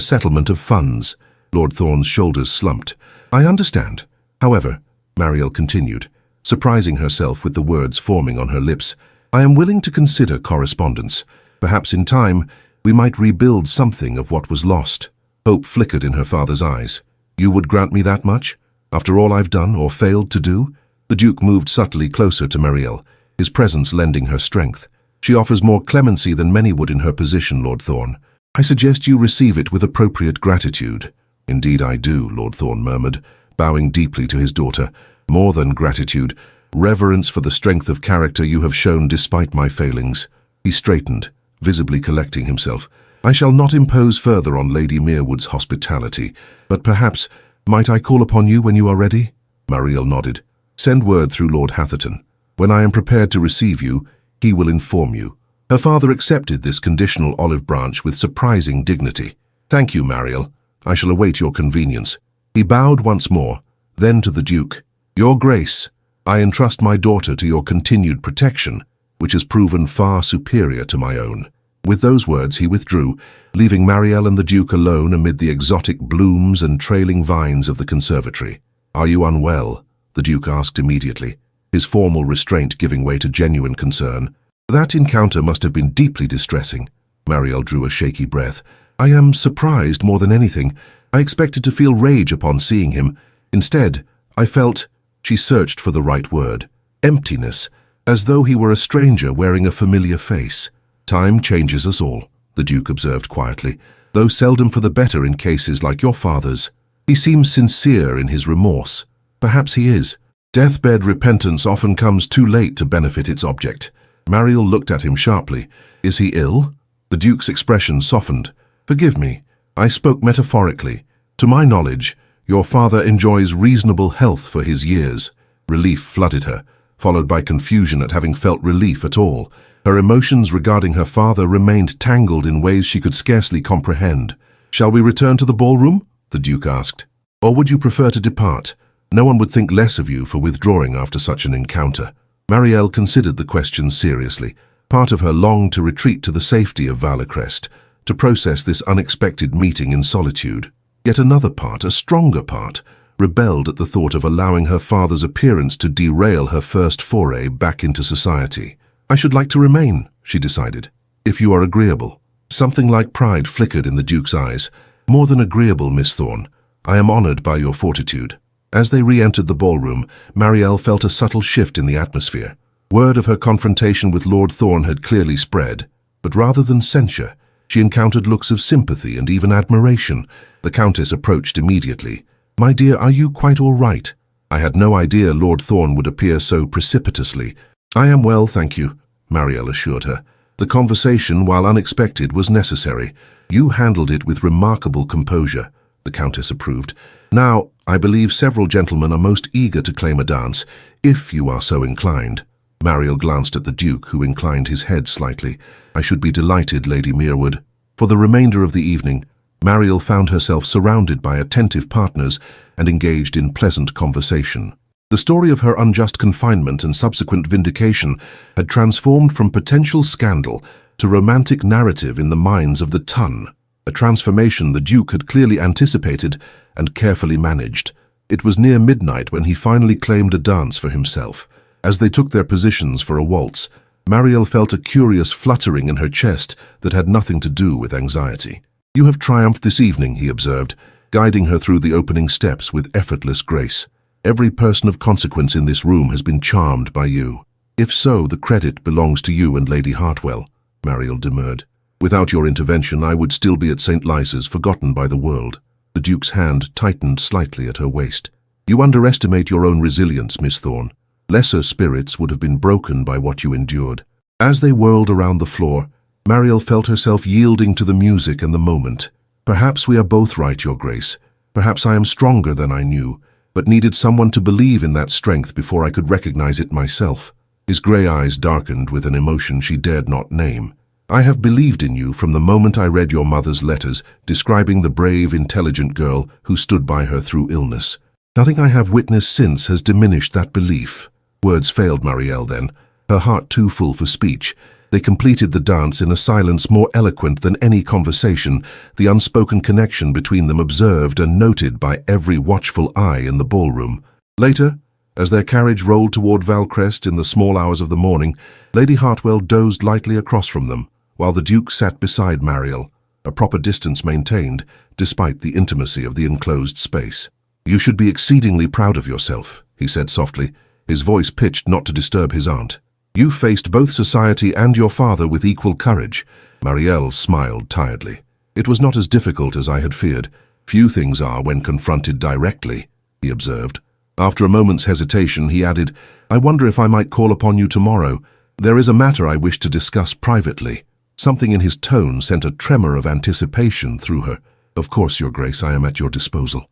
settlement of funds. Lord Thorn's shoulders slumped. I understand. However, Mariel continued, surprising herself with the words forming on her lips, I am willing to consider correspondence. Perhaps in time, we might rebuild something of what was lost. Hope flickered in her father's eyes. You would grant me that much? After all I've done or failed to do? The Duke moved subtly closer to Mariel, his presence lending her strength. She offers more clemency than many would in her position, Lord Thorn. I suggest you receive it with appropriate gratitude. Indeed I do, Lord Thorn murmured, bowing deeply to his daughter. More than gratitude, reverence for the strength of character you have shown despite my failings. He straightened, visibly collecting himself. I shall not impose further on Lady Merewood's hospitality, but perhaps, might I call upon you when you are ready? Mariel nodded. Send word through Lord Hatherton. When I am prepared to receive you, he will inform you. Her father accepted this conditional olive branch with surprising dignity. Thank you, Mariel. I shall await your convenience. He bowed once more, then to the Duke. Your Grace, I entrust my daughter to your continued protection, which has proven far superior to my own. With those words he withdrew, leaving Mariel and the Duke alone amid the exotic blooms and trailing vines of the conservatory. Are you unwell? The Duke asked immediately, his formal restraint giving way to genuine concern. That encounter must have been deeply distressing. Mariel drew a shaky breath. I am surprised more than anything. I expected to feel rage upon seeing him. Instead, I felt, she searched for the right word, emptiness, as though he were a stranger wearing a familiar face. Time changes us all, the Duke observed quietly, though seldom for the better in cases like your father's. He seems sincere in his remorse. Perhaps he is. Deathbed repentance often comes too late to benefit its object. Mariel looked at him sharply. Is he ill? The Duke's expression softened. Forgive me, I spoke metaphorically. To my knowledge, your father enjoys reasonable health for his years. Relief flooded her, followed by confusion at having felt relief at all. Her emotions regarding her father remained tangled in ways she could scarcely comprehend. Shall we return to the ballroom? The Duke asked. Or would you prefer to depart? No one would think less of you for withdrawing after such an encounter. Mariel considered the question seriously. Part of her longed to retreat to the safety of Valecrest, to process this unexpected meeting in solitude. Yet another part, a stronger part, rebelled at the thought of allowing her father's appearance to derail her first foray back into society. I should like to remain, she decided, if you are agreeable. Something like pride flickered in the Duke's eyes. More than agreeable, Miss Thorn. I am honored by your fortitude. As they re-entered the ballroom, Mariel felt a subtle shift in the atmosphere. Word of her confrontation with Lord Thorn had clearly spread, but rather than censure, she encountered looks of sympathy and even admiration. The Countess approached immediately. My dear, are you quite all right? I had no idea Lord Thorn would appear so precipitously. I am well, thank you, Mariel assured her. The conversation, while unexpected, was necessary. You handled it with remarkable composure, the Countess approved. Now, I believe several gentlemen are most eager to claim a dance, if you are so inclined. Mariel glanced at the Duke, who inclined his head slightly. I should be delighted, Lady Merewood. For the remainder of the evening, Mariel found herself surrounded by attentive partners and engaged in pleasant conversation. The story of her unjust confinement and subsequent vindication had transformed from potential scandal to romantic narrative in the minds of the ton, a transformation the Duke had clearly anticipated and carefully managed. It was near midnight when he finally claimed a dance for himself. As they took their positions for a waltz, Mariel felt a curious fluttering in her chest that had nothing to do with anxiety. You have triumphed this evening, he observed, guiding her through the opening steps with effortless grace. Every person of consequence in this room has been charmed by you. If so, the credit belongs to you and Lady Hartwell, Mariel demurred. Without your intervention, I would still be at St. Lysa's, forgotten by the world. The Duke's hand tightened slightly at her waist. You underestimate your own resilience, Miss Thorne. Lesser spirits would have been broken by what you endured. As they whirled around the floor, Mariel felt herself yielding to the music and the moment. Perhaps we are both right, Your Grace. Perhaps I am stronger than I knew, but needed someone to believe in that strength before I could recognize it myself. His grey eyes darkened with an emotion she dared not name. I have believed in you from the moment I read your mother's letters describing the brave, intelligent girl who stood by her through illness. Nothing I have witnessed since has diminished that belief. Words failed Mariel then, her heart too full for speech. They completed the dance in a silence more eloquent than any conversation, the unspoken connection between them observed and noted by every watchful eye in the ballroom. Later, as their carriage rolled toward Valecrest in the small hours of the morning, Lady Hartwell dozed lightly across from them, while the Duke sat beside Mariel, a proper distance maintained, despite the intimacy of the enclosed space. You should be exceedingly proud of yourself, he said softly, his voice pitched not to disturb his aunt. You faced both society and your father with equal courage. Mariel smiled tiredly. It was not as difficult as I had feared. Few things are when confronted directly, he observed. After a moment's hesitation, he added, I wonder if I might call upon you tomorrow. There is a matter I wish to discuss privately. Something in his tone sent a tremor of anticipation through her. Of course, Your Grace, I am at your disposal.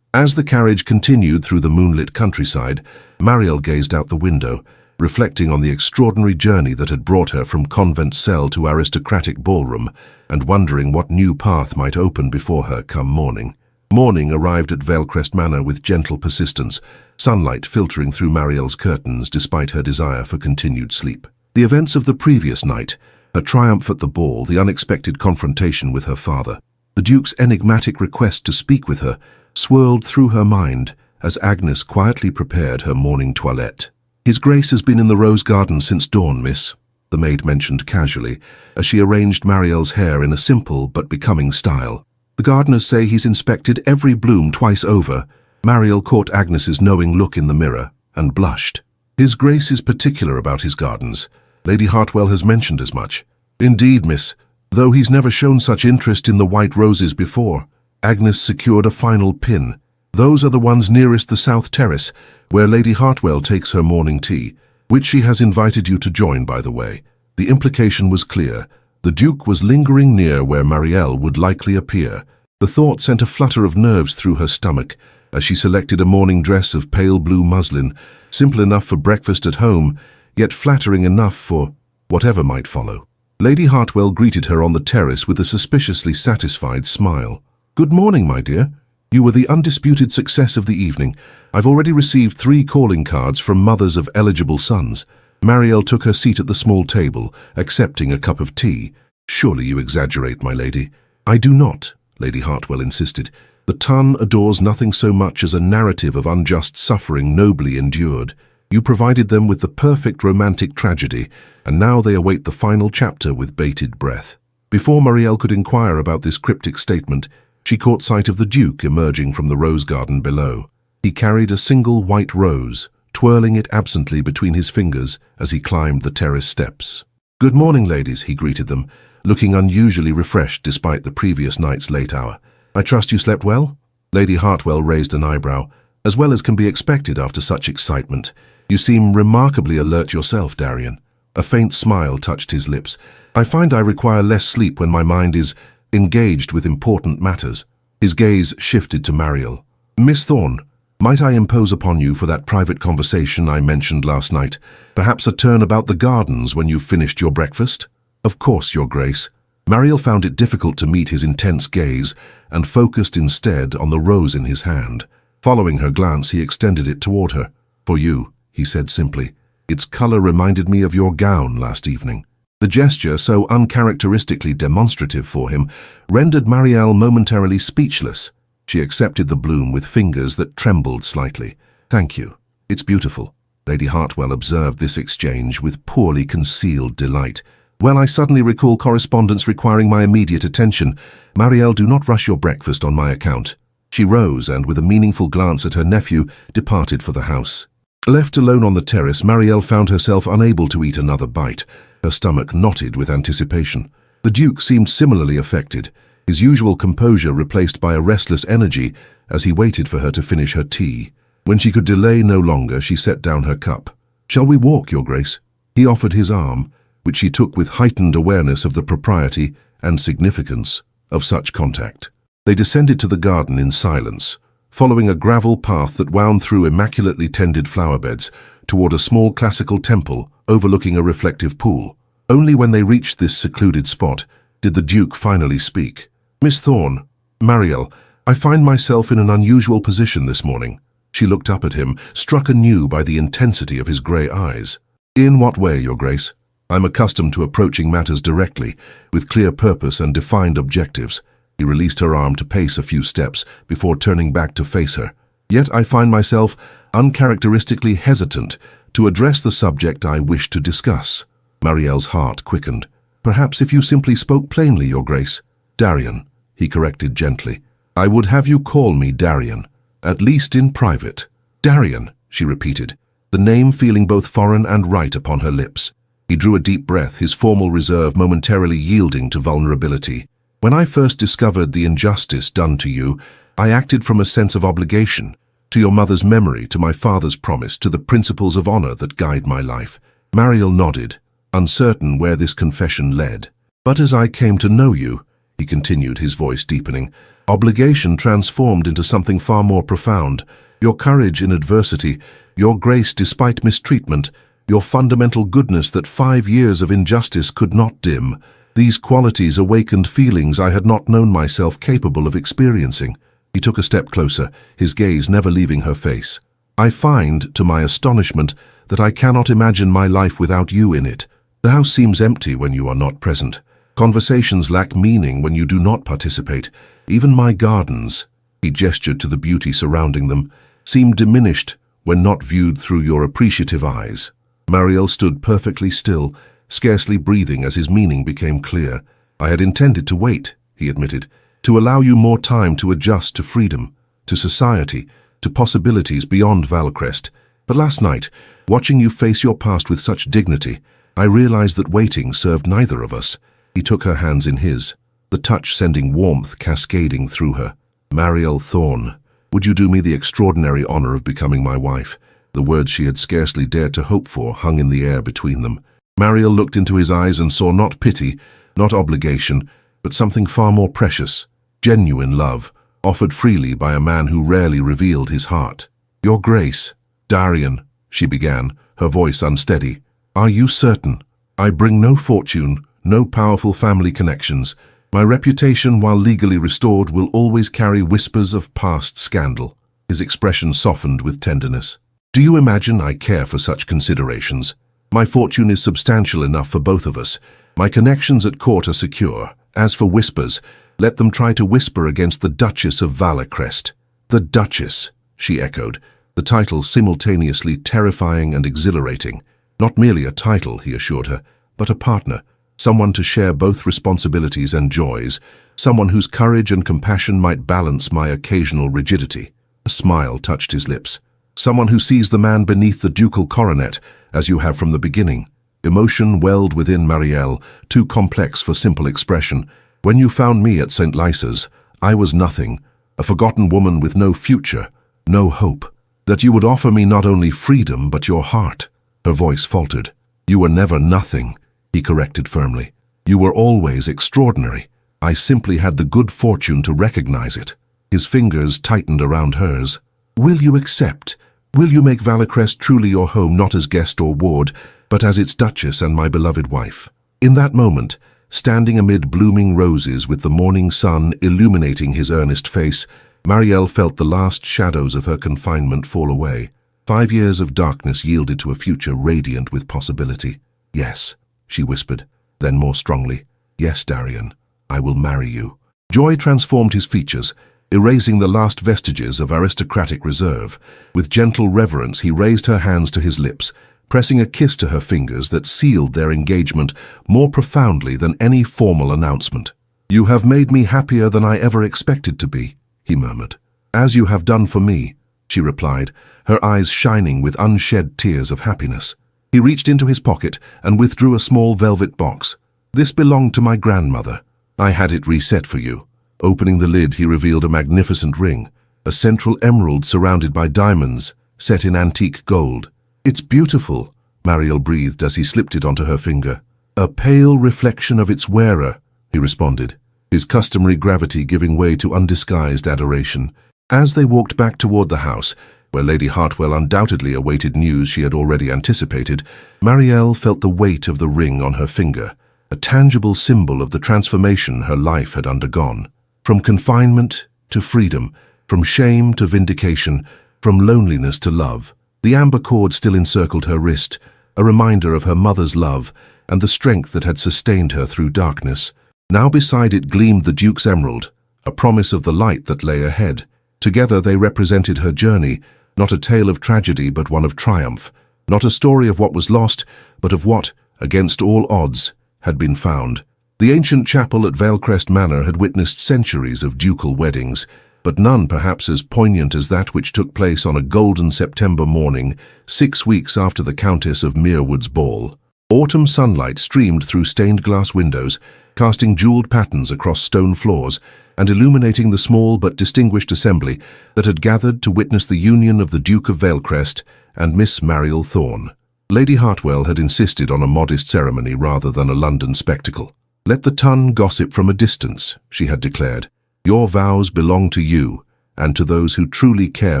As the carriage continued through the moonlit countryside, Mariel gazed out the window, reflecting on the extraordinary journey that had brought her from convent cell to aristocratic ballroom, and wondering what new path might open before her come morning. Morning arrived at Valecrest Manor with gentle persistence, sunlight filtering through Mariel's curtains despite her desire for continued sleep. The events of the previous night, her triumph at the ball, the unexpected confrontation with her father, the Duke's enigmatic request to speak with her, swirled through her mind as Agnes quietly prepared her morning toilette. His Grace has been in the rose garden since dawn, miss, the maid mentioned casually, as she arranged Mariel's hair in a simple but becoming style. The gardeners say he's inspected every bloom twice over. Mariel caught Agnes's knowing look in the mirror and blushed. His Grace is particular about his gardens. Lady Hartwell has mentioned as much. Indeed, miss, though he's never shown such interest in the white roses before. Agnes secured a final pin. Those are the ones nearest the south terrace, where Lady Hartwell takes her morning tea, which she has invited you to join, by the way. The implication was clear. The Duke was lingering near where Mariel would likely appear. The thought sent a flutter of nerves through her stomach as she selected a morning dress of pale blue muslin, simple enough for breakfast at home, yet flattering enough for whatever might follow. Lady Hartwell greeted her on the terrace with a suspiciously satisfied smile. Good morning, my dear. You were the undisputed success of the evening. I've already received 3 calling cards from mothers of eligible sons. Mariel took her seat at the small table, accepting a cup of tea. Surely you exaggerate, my lady. I do not, Lady Hartwell insisted. The ton adores nothing so much as a narrative of unjust suffering nobly endured. You provided them with the perfect romantic tragedy, and now they await the final chapter with bated breath. Before Mariel could inquire about this cryptic statement, she caught sight of the Duke emerging from the rose garden below. He carried a single white rose, twirling it absently between his fingers as he climbed the terrace steps. Good morning, ladies, he greeted them, looking unusually refreshed despite the previous night's late hour. I trust you slept well? Lady Hartwell raised an eyebrow. As well as can be expected after such excitement. You seem remarkably alert yourself, Darian. A faint smile touched his lips. I find I require less sleep when my mind is engaged with important matters. His gaze shifted to Mariel. Miss Thorne, might I impose upon you for that private conversation I mentioned last night? Perhaps a turn about the gardens when you've finished your breakfast? Of course, Your Grace. Mariel found it difficult to meet his intense gaze and focused instead on the rose in his hand. Following her glance, he extended it toward her. For you, he said simply. Its color reminded me of your gown last evening. The gesture, so uncharacteristically demonstrative for him, rendered Mariel momentarily speechless. She accepted the bloom with fingers that trembled slightly. Thank you. It's beautiful. Lady Hartwell observed this exchange with poorly concealed delight. Well, I suddenly recall correspondence requiring my immediate attention. Mariel, do not rush your breakfast on my account. She rose and, with a meaningful glance at her nephew, departed for the house. Left alone on the terrace, Mariel found herself unable to eat another bite. Her stomach knotted with anticipation. The Duke seemed similarly affected, his usual composure replaced by a restless energy as he waited for her to finish her tea. When she could delay no longer, she set down her cup. "Shall we walk, Your Grace?" He offered his arm, which she took with heightened awareness of the propriety and significance of such contact. They descended to the garden in silence, following a gravel path that wound through immaculately tended flower beds toward a small classical temple overlooking a reflective pool. Only when they reached this secluded spot did the Duke finally speak. "Miss Thorne, Mariel, I find myself in an unusual position this morning." She looked up at him, struck anew by the intensity of his grey eyes. "In what way, Your Grace?" "I'm accustomed to approaching matters directly, with clear purpose and defined objectives." He released her arm to pace a few steps before turning back to face her. "Yet I find myself uncharacteristically hesitant to address the subject I wish to discuss." Mariel's heart quickened. "Perhaps if you simply spoke plainly, Your Grace." "Darian," he corrected gently. "I would have you call me Darian, at least in private." "Darian," she repeated, the name feeling both foreign and right upon her lips. He drew a deep breath, his formal reserve momentarily yielding to vulnerability. "When I first discovered the injustice done to you, I acted from a sense of obligation, to your mother's memory, to my father's promise, to the principles of honor that guide my life." Mariel nodded, uncertain where this confession led. "But as I came to know you," he continued, his voice deepening, "obligation transformed into something far more profound. Your courage in adversity, your grace despite mistreatment, your fundamental goodness that 5 years of injustice could not dim. These qualities awakened feelings I had not known myself capable of experiencing." He took a step closer, his gaze never leaving her face. "I find, to my astonishment, that I cannot imagine my life without you in it. The house seems empty when you are not present. Conversations lack meaning when you do not participate. Even my gardens," he gestured to the beauty surrounding them, "seem diminished when not viewed through your appreciative eyes." Mariel stood perfectly still, scarcely breathing as his meaning became clear. "I had intended to wait," he admitted, "to allow you more time to adjust to freedom, to society, to possibilities beyond Valecrest. But last night, watching you face your past with such dignity, I realized that waiting served neither of us." He took her hands in his, the touch sending warmth cascading through her. "Mariel Thorne, would you do me the extraordinary honor of becoming my wife?" The words she had scarcely dared to hope for hung in the air between them. Mariel looked into his eyes and saw not pity, not obligation, but something far more precious, genuine love, offered freely by a man who rarely revealed his heart. "Your Grace." "Darian," she began, her voice unsteady. "Are you certain? I bring no fortune, no powerful family connections. My reputation, while legally restored, will always carry whispers of past scandal." His expression softened with tenderness. "Do you imagine I care for such considerations? My fortune is substantial enough for both of us. My connections at court are secure. As for whispers, let them try to whisper against the Duchess of Valecrest." "The Duchess," she echoed, the title simultaneously terrifying and exhilarating. Not merely a title, he assured her, but a partner, someone to share both responsibilities and joys, someone whose courage and compassion might balance my occasional rigidity. A smile touched his lips. "Someone who sees the man beneath the ducal coronet, as you have from the beginning." Emotion welled within Mariel, too complex for simple expression. "When you found me at St. Lysa's, I was nothing, a forgotten woman with no future, no hope. That you would offer me not only freedom, but your heart." Her voice faltered. "You were never nothing," he corrected firmly. "You were always extraordinary. I simply had the good fortune to recognize it." His fingers tightened around hers. "Will you accept? Will you make Valecrest truly your home, not as guest or ward, but as its Duchess and my beloved wife?" In that moment, standing amid blooming roses with the morning sun illuminating his earnest face, Mariel felt the last shadows of her confinement fall away. 5 years of darkness yielded to a future radiant with possibility. "Yes," she whispered, then more strongly, "Yes, Darian, I will marry you." Joy transformed his features, erasing the last vestiges of aristocratic reserve. With gentle reverence, he raised her hands to his lips, pressing a kiss to her fingers that sealed their engagement more profoundly than any formal announcement. "You have made me happier than I ever expected to be," he murmured. "As you have done for me," she replied, her eyes shining with unshed tears of happiness. He reached into his pocket and withdrew a small velvet box. "This belonged to my grandmother. I had it reset for you." Opening the lid, he revealed a magnificent ring, a central emerald surrounded by diamonds, set in antique gold. "It's beautiful," Mariel breathed as he slipped it onto her finger. "A pale reflection of its wearer," he responded, his customary gravity giving way to undisguised adoration. As they walked back toward the house, where Lady Hartwell undoubtedly awaited news she had already anticipated, Mariel felt the weight of the ring on her finger, a tangible symbol of the transformation her life had undergone. From confinement to freedom, from shame to vindication, from loneliness to love, the amber cord still encircled her wrist, a reminder of her mother's love and the strength that had sustained her through darkness. Now beside it gleamed the Duke's emerald, a promise of the light that lay ahead. Together they represented her journey, not a tale of tragedy but one of triumph, not a story of what was lost, but of what, against all odds, had been found. The ancient chapel at Valecrest Manor had witnessed centuries of ducal weddings, but none perhaps as poignant as that which took place on a golden September morning, 6 weeks after the Countess of Merewood's ball. Autumn sunlight streamed through stained-glass windows, casting jeweled patterns across stone floors and illuminating the small but distinguished assembly that had gathered to witness the union of the Duke of Valecrest and Miss Mariel Thorne. Lady Hartwell had insisted on a modest ceremony rather than a London spectacle. "Let the tongue gossip from a distance," she had declared. "Your vows belong to you and to those who truly care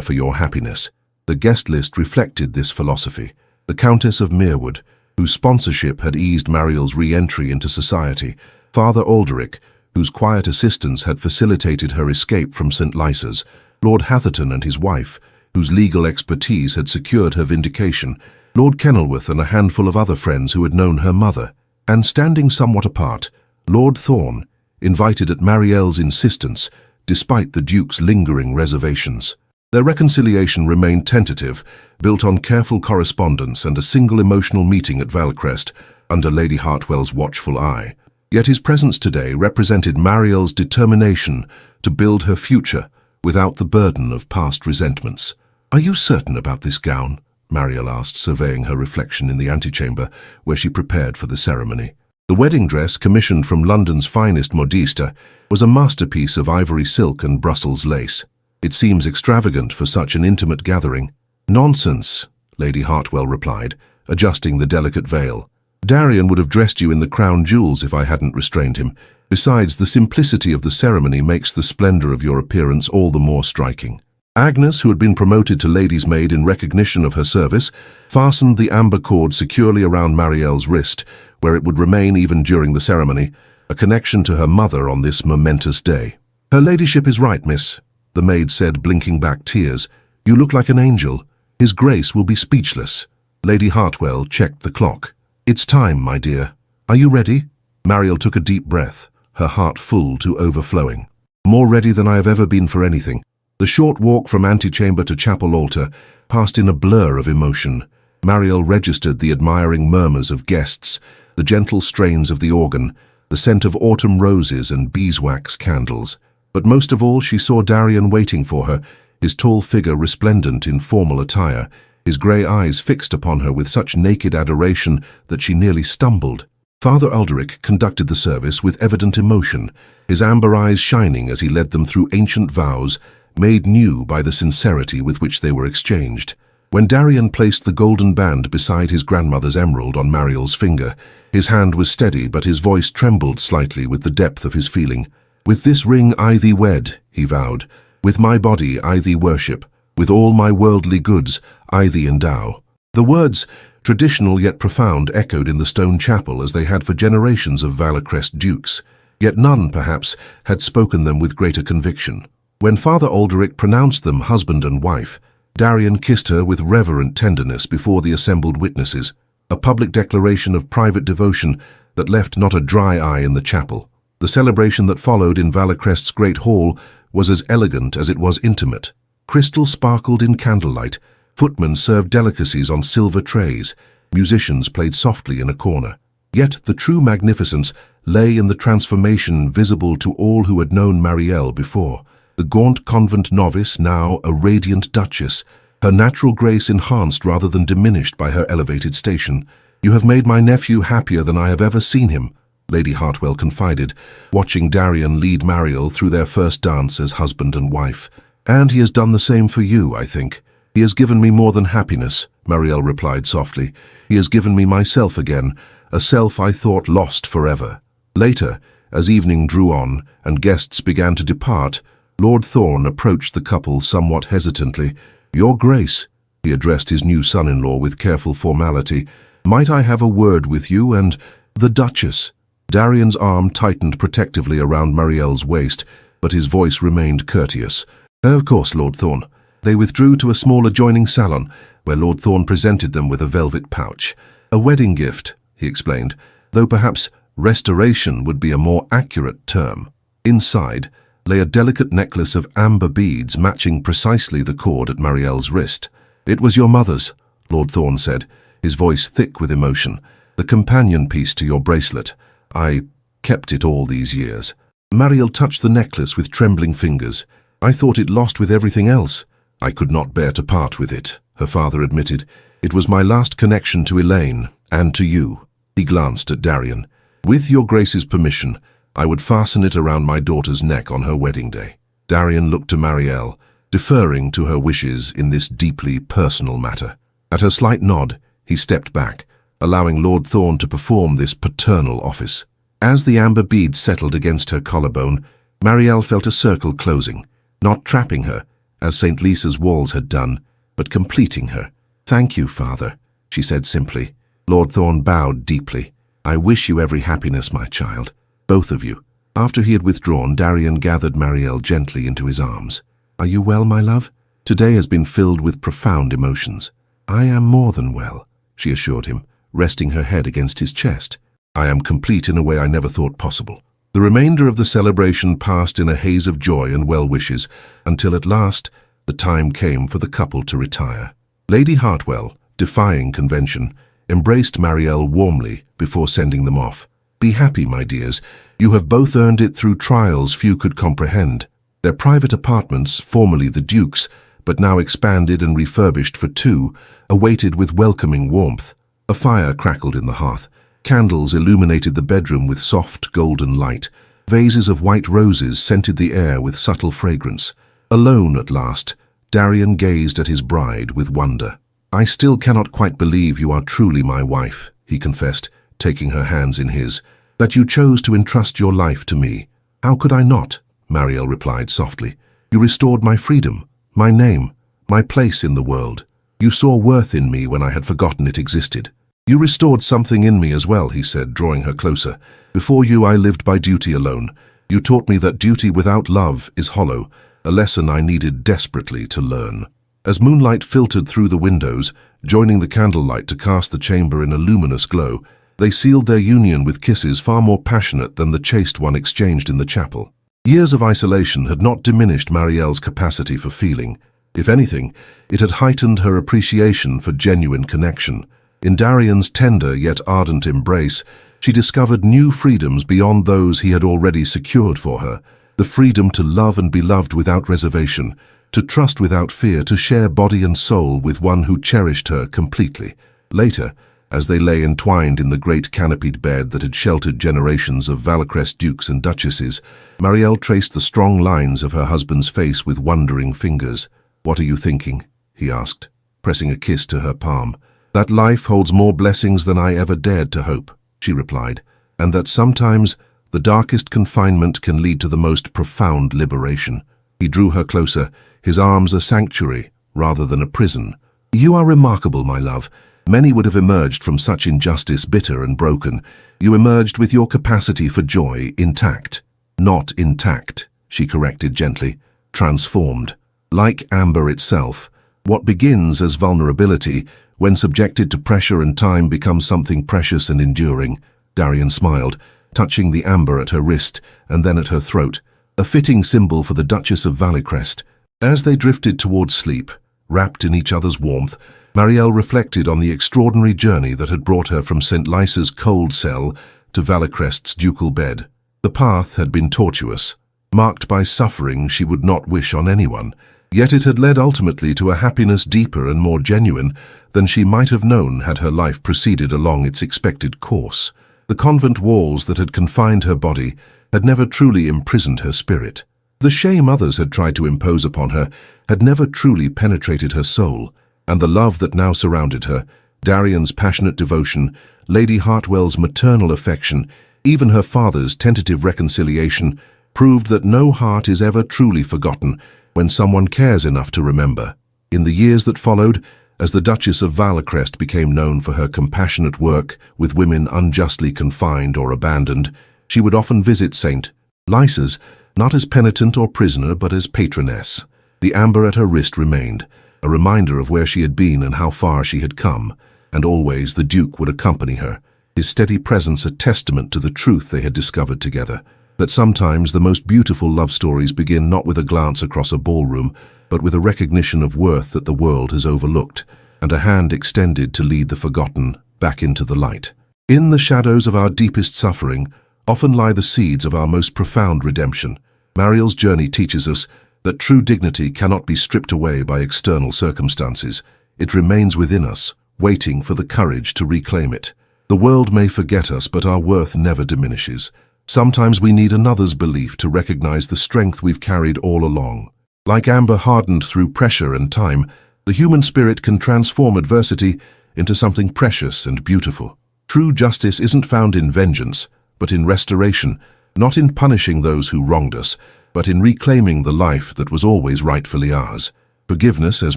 for your happiness." The guest list reflected this philosophy. The Countess of Merewood, whose sponsorship had eased Mariel's re-entry into society, Father Alderic, whose quiet assistance had facilitated her escape from St. Lysa's, Lord Hatherton and his wife, whose legal expertise had secured her vindication, Lord Kenilworth and a handful of other friends who had known her mother, and standing somewhat apart, Lord Thorne, invited at Mariel's insistence, despite the Duke's lingering reservations. Their reconciliation remained tentative, built on careful correspondence and a single emotional meeting at Valecrest, under Lady Hartwell's watchful eye. Yet his presence today represented Mariel's determination to build her future without the burden of past resentments. "Are you certain about this gown?" Mariel asked, surveying her reflection in the antechamber where she prepared for the ceremony. The wedding dress, commissioned from London's finest modiste, was a masterpiece of ivory silk and Brussels lace. "It seems extravagant for such an intimate gathering." "Nonsense," Lady Hartwell replied, adjusting the delicate veil. "Darian would have dressed you in the crown jewels if I hadn't restrained him. Besides, the simplicity of the ceremony makes the splendor of your appearance all the more striking." Agnes, who had been promoted to lady's maid in recognition of her service, fastened the amber cord securely around Mariel's wrist, where it would remain even during the ceremony, a connection to her mother on this momentous day. "Her ladyship is right, miss," the maid said, blinking back tears. "You look like an angel. His Grace will be speechless." Lady Hartwell checked the clock. "It's time, my dear. Are you ready?" Mariel took a deep breath, her heart full to overflowing. "More ready than I have ever been for anything." The short walk from antechamber to chapel altar passed in a blur of emotion. Mariel registered the admiring murmurs of guests, the gentle strains of the organ, the scent of autumn roses and beeswax candles. But most of all she saw Darian waiting for her, his tall figure resplendent in formal attire, his grey eyes fixed upon her with such naked adoration that she nearly stumbled. Father Alderic conducted the service with evident emotion, his amber eyes shining as he led them through ancient vows, made new by the sincerity with which they were exchanged. When Darian placed the golden band beside his grandmother's emerald on Mariel's finger, his hand was steady but his voice trembled slightly with the depth of his feeling. "With this ring I thee wed," he vowed. "With my body I thee worship. With all my worldly goods I thee endow." The words, traditional yet profound, echoed in the stone chapel as they had for generations of Valecrest dukes. Yet none, perhaps, had spoken them with greater conviction. When Father Alderic pronounced them husband and wife, Darian kissed her with reverent tenderness before the assembled witnesses, a public declaration of private devotion that left not a dry eye in the chapel. The celebration that followed in Valecrest's great hall was as elegant as it was intimate. Crystal sparkled in candlelight, footmen served delicacies on silver trays, musicians played softly in a corner. Yet the true magnificence lay in the transformation visible to all who had known Mariel before. The gaunt convent novice, now a radiant duchess, her natural grace enhanced rather than diminished by her elevated station. "You have made my nephew happier than I have ever seen him," Lady Hartwell confided, watching Darian lead Mariel through their first dance as husband and wife. "And he has done the same for you, I think. He has given me more than happiness," Mariel replied softly. "He has given me myself again, a self I thought lost forever." Later, as evening drew on and guests began to depart, Lord Thorne approached the couple somewhat hesitantly. "Your Grace," he addressed his new son-in-law with careful formality, "might I have a word with you and the Duchess?" Darian's arm tightened protectively around Mariel's waist, but his voice remained courteous. "Of course, Lord Thorne." They withdrew to a small adjoining salon, where Lord Thorne presented them with a velvet pouch. "A wedding gift," he explained, though perhaps restoration would be a more accurate term. Inside lay a delicate necklace of amber beads matching precisely the cord at Mariel's wrist. "It was your mother's," Lord Thorne said, his voice thick with emotion. "The companion piece to your bracelet. I kept it all these years." Mariel touched the necklace with trembling fingers. "I thought it lost with everything else." "I could not bear to part with it," her father admitted. "It was my last connection to Elaine, and to you." He glanced at Darian. "With your Grace's permission, I would fasten it around my daughter's neck on her wedding day." Darian looked to Mariel, deferring to her wishes in this deeply personal matter. At her slight nod, he stepped back, allowing Lord Thorne to perform this paternal office. As the amber beads settled against her collarbone, Mariel felt a circle closing, not trapping her, as St. Lisa's walls had done, but completing her. "Thank you, Father," she said simply. Lord Thorne bowed deeply. "I wish you every happiness, my child, both of you." After he had withdrawn, Darian gathered Mariel gently into his arms. "Are you well, my love? Today has been filled with profound emotions." "I am more than well," she assured him, resting her head against his chest. "I am complete in a way I never thought possible." The remainder of the celebration passed in a haze of joy and well-wishes, until at last the time came for the couple to retire. Lady Hartwell, defying convention, embraced Mariel warmly before sending them off. "Be happy, my dears. You have both earned it through trials few could comprehend." Their private apartments, formerly the Duke's, but now expanded and refurbished for two, awaited with welcoming warmth. A fire crackled in the hearth. Candles illuminated the bedroom with soft golden light. Vases of white roses scented the air with subtle fragrance. Alone at last, Darian gazed at his bride with wonder. "I still cannot quite believe you are truly my wife," he confessed, taking her hands in his, "that you chose to entrust your life to me." "How could I not?" Mariel replied softly. "You restored my freedom, my name, my place in the world. You saw worth in me when I had forgotten it existed." "You restored something in me as well," he said, drawing her closer. "Before you, I lived by duty alone. You taught me that duty without love is hollow, a lesson I needed desperately to learn." As moonlight filtered through the windows, joining the candlelight to cast the chamber in a luminous glow, they sealed their union with kisses far more passionate than the chaste one exchanged in the chapel. Years of isolation had not diminished Mariel's capacity for feeling. If anything, it had heightened her appreciation for genuine connection. In Darian's tender yet ardent embrace, she discovered new freedoms beyond those he had already secured for her. The freedom to love and be loved without reservation, to trust without fear, to share body and soul with one who cherished her completely. Later, as they lay entwined in the great canopied bed that had sheltered generations of Valecrest dukes and duchesses, Mariel traced the strong lines of her husband's face with wondering fingers. "What are you thinking?" he asked, pressing a kiss to her palm. "That life holds more blessings than I ever dared to hope," she replied, "and that sometimes the darkest confinement can lead to the most profound liberation." He drew her closer, his arms a sanctuary rather than a prison. "You are remarkable, my love. Many would have emerged from such injustice bitter and broken. You emerged with your capacity for joy intact." "Not intact," she corrected gently. "Transformed. Like amber itself, what begins as vulnerability, when subjected to pressure and time, becomes something precious and enduring." Darian smiled, touching the amber at her wrist and then at her throat, a fitting symbol for the Duchess of Valecrest. As they drifted towards sleep, wrapped in each other's warmth, Mariel reflected on the extraordinary journey that had brought her from St. Lisa's cold cell to Valecrest's ducal bed. The path had been tortuous, marked by suffering she would not wish on anyone, yet it had led ultimately to a happiness deeper and more genuine than she might have known had her life proceeded along its expected course. The convent walls that had confined her body had never truly imprisoned her spirit. The shame others had tried to impose upon her had never truly penetrated her soul, and the love that now surrounded her, Darian's passionate devotion, Lady Hartwell's maternal affection, even her father's tentative reconciliation, proved that no heart is ever truly forgotten when someone cares enough to remember. In the years that followed, as the Duchess of Valecrest became known for her compassionate work with women unjustly confined or abandoned, she would often visit St. Lysa's, not as penitent or prisoner but as patroness. The amber at her wrist remained, a reminder of where she had been and how far she had come, and always the Duke would accompany her, his steady presence a testament to the truth they had discovered together, that sometimes the most beautiful love stories begin not with a glance across a ballroom, but with a recognition of worth that the world has overlooked, and a hand extended to lead the forgotten back into the light. In the shadows of our deepest suffering often lie the seeds of our most profound redemption. Mariel's journey teaches us that true dignity cannot be stripped away by external circumstances. It remains within us, waiting for the courage to reclaim it. The world may forget us, but our worth never diminishes. Sometimes we need another's belief to recognize the strength we've carried all along. Like amber hardened through pressure and time, the human spirit can transform adversity into something precious and beautiful. True justice isn't found in vengeance, but in restoration, not in punishing those who wronged us, but in reclaiming the life that was always rightfully ours. Forgiveness, as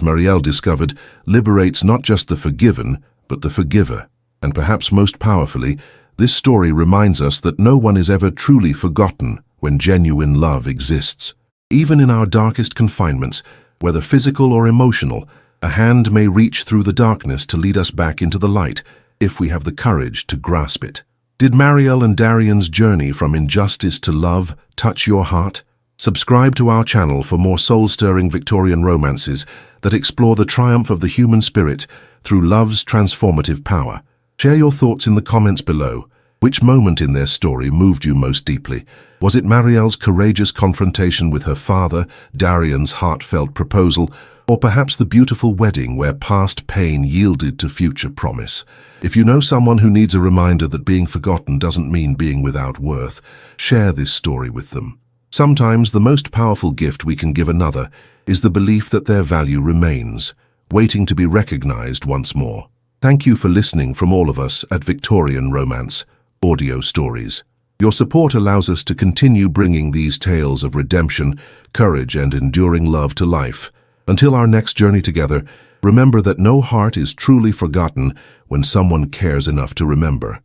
Mariel discovered, liberates not just the forgiven, but the forgiver. And perhaps most powerfully, this story reminds us that no one is ever truly forgotten when genuine love exists. Even in our darkest confinements, whether physical or emotional, a hand may reach through the darkness to lead us back into the light, if we have the courage to grasp it. Did Mariel and Darian's journey from injustice to love touch your heart? Subscribe to our channel for more soul-stirring Victorian romances that explore the triumph of the human spirit through love's transformative power. Share your thoughts in the comments below. Which moment in their story moved you most deeply? Was it Mariel's courageous confrontation with her father, Darian's heartfelt proposal, or perhaps the beautiful wedding where past pain yielded to future promise? If you know someone who needs a reminder that being forgotten doesn't mean being without worth, share this story with them. Sometimes the most powerful gift we can give another is the belief that their value remains, waiting to be recognized once more. Thank you for listening from all of us at Victorian Romance Audio Stories. Your support allows us to continue bringing these tales of redemption, courage, and enduring love to life. Until our next journey together, remember that no heart is truly forgotten when someone cares enough to remember.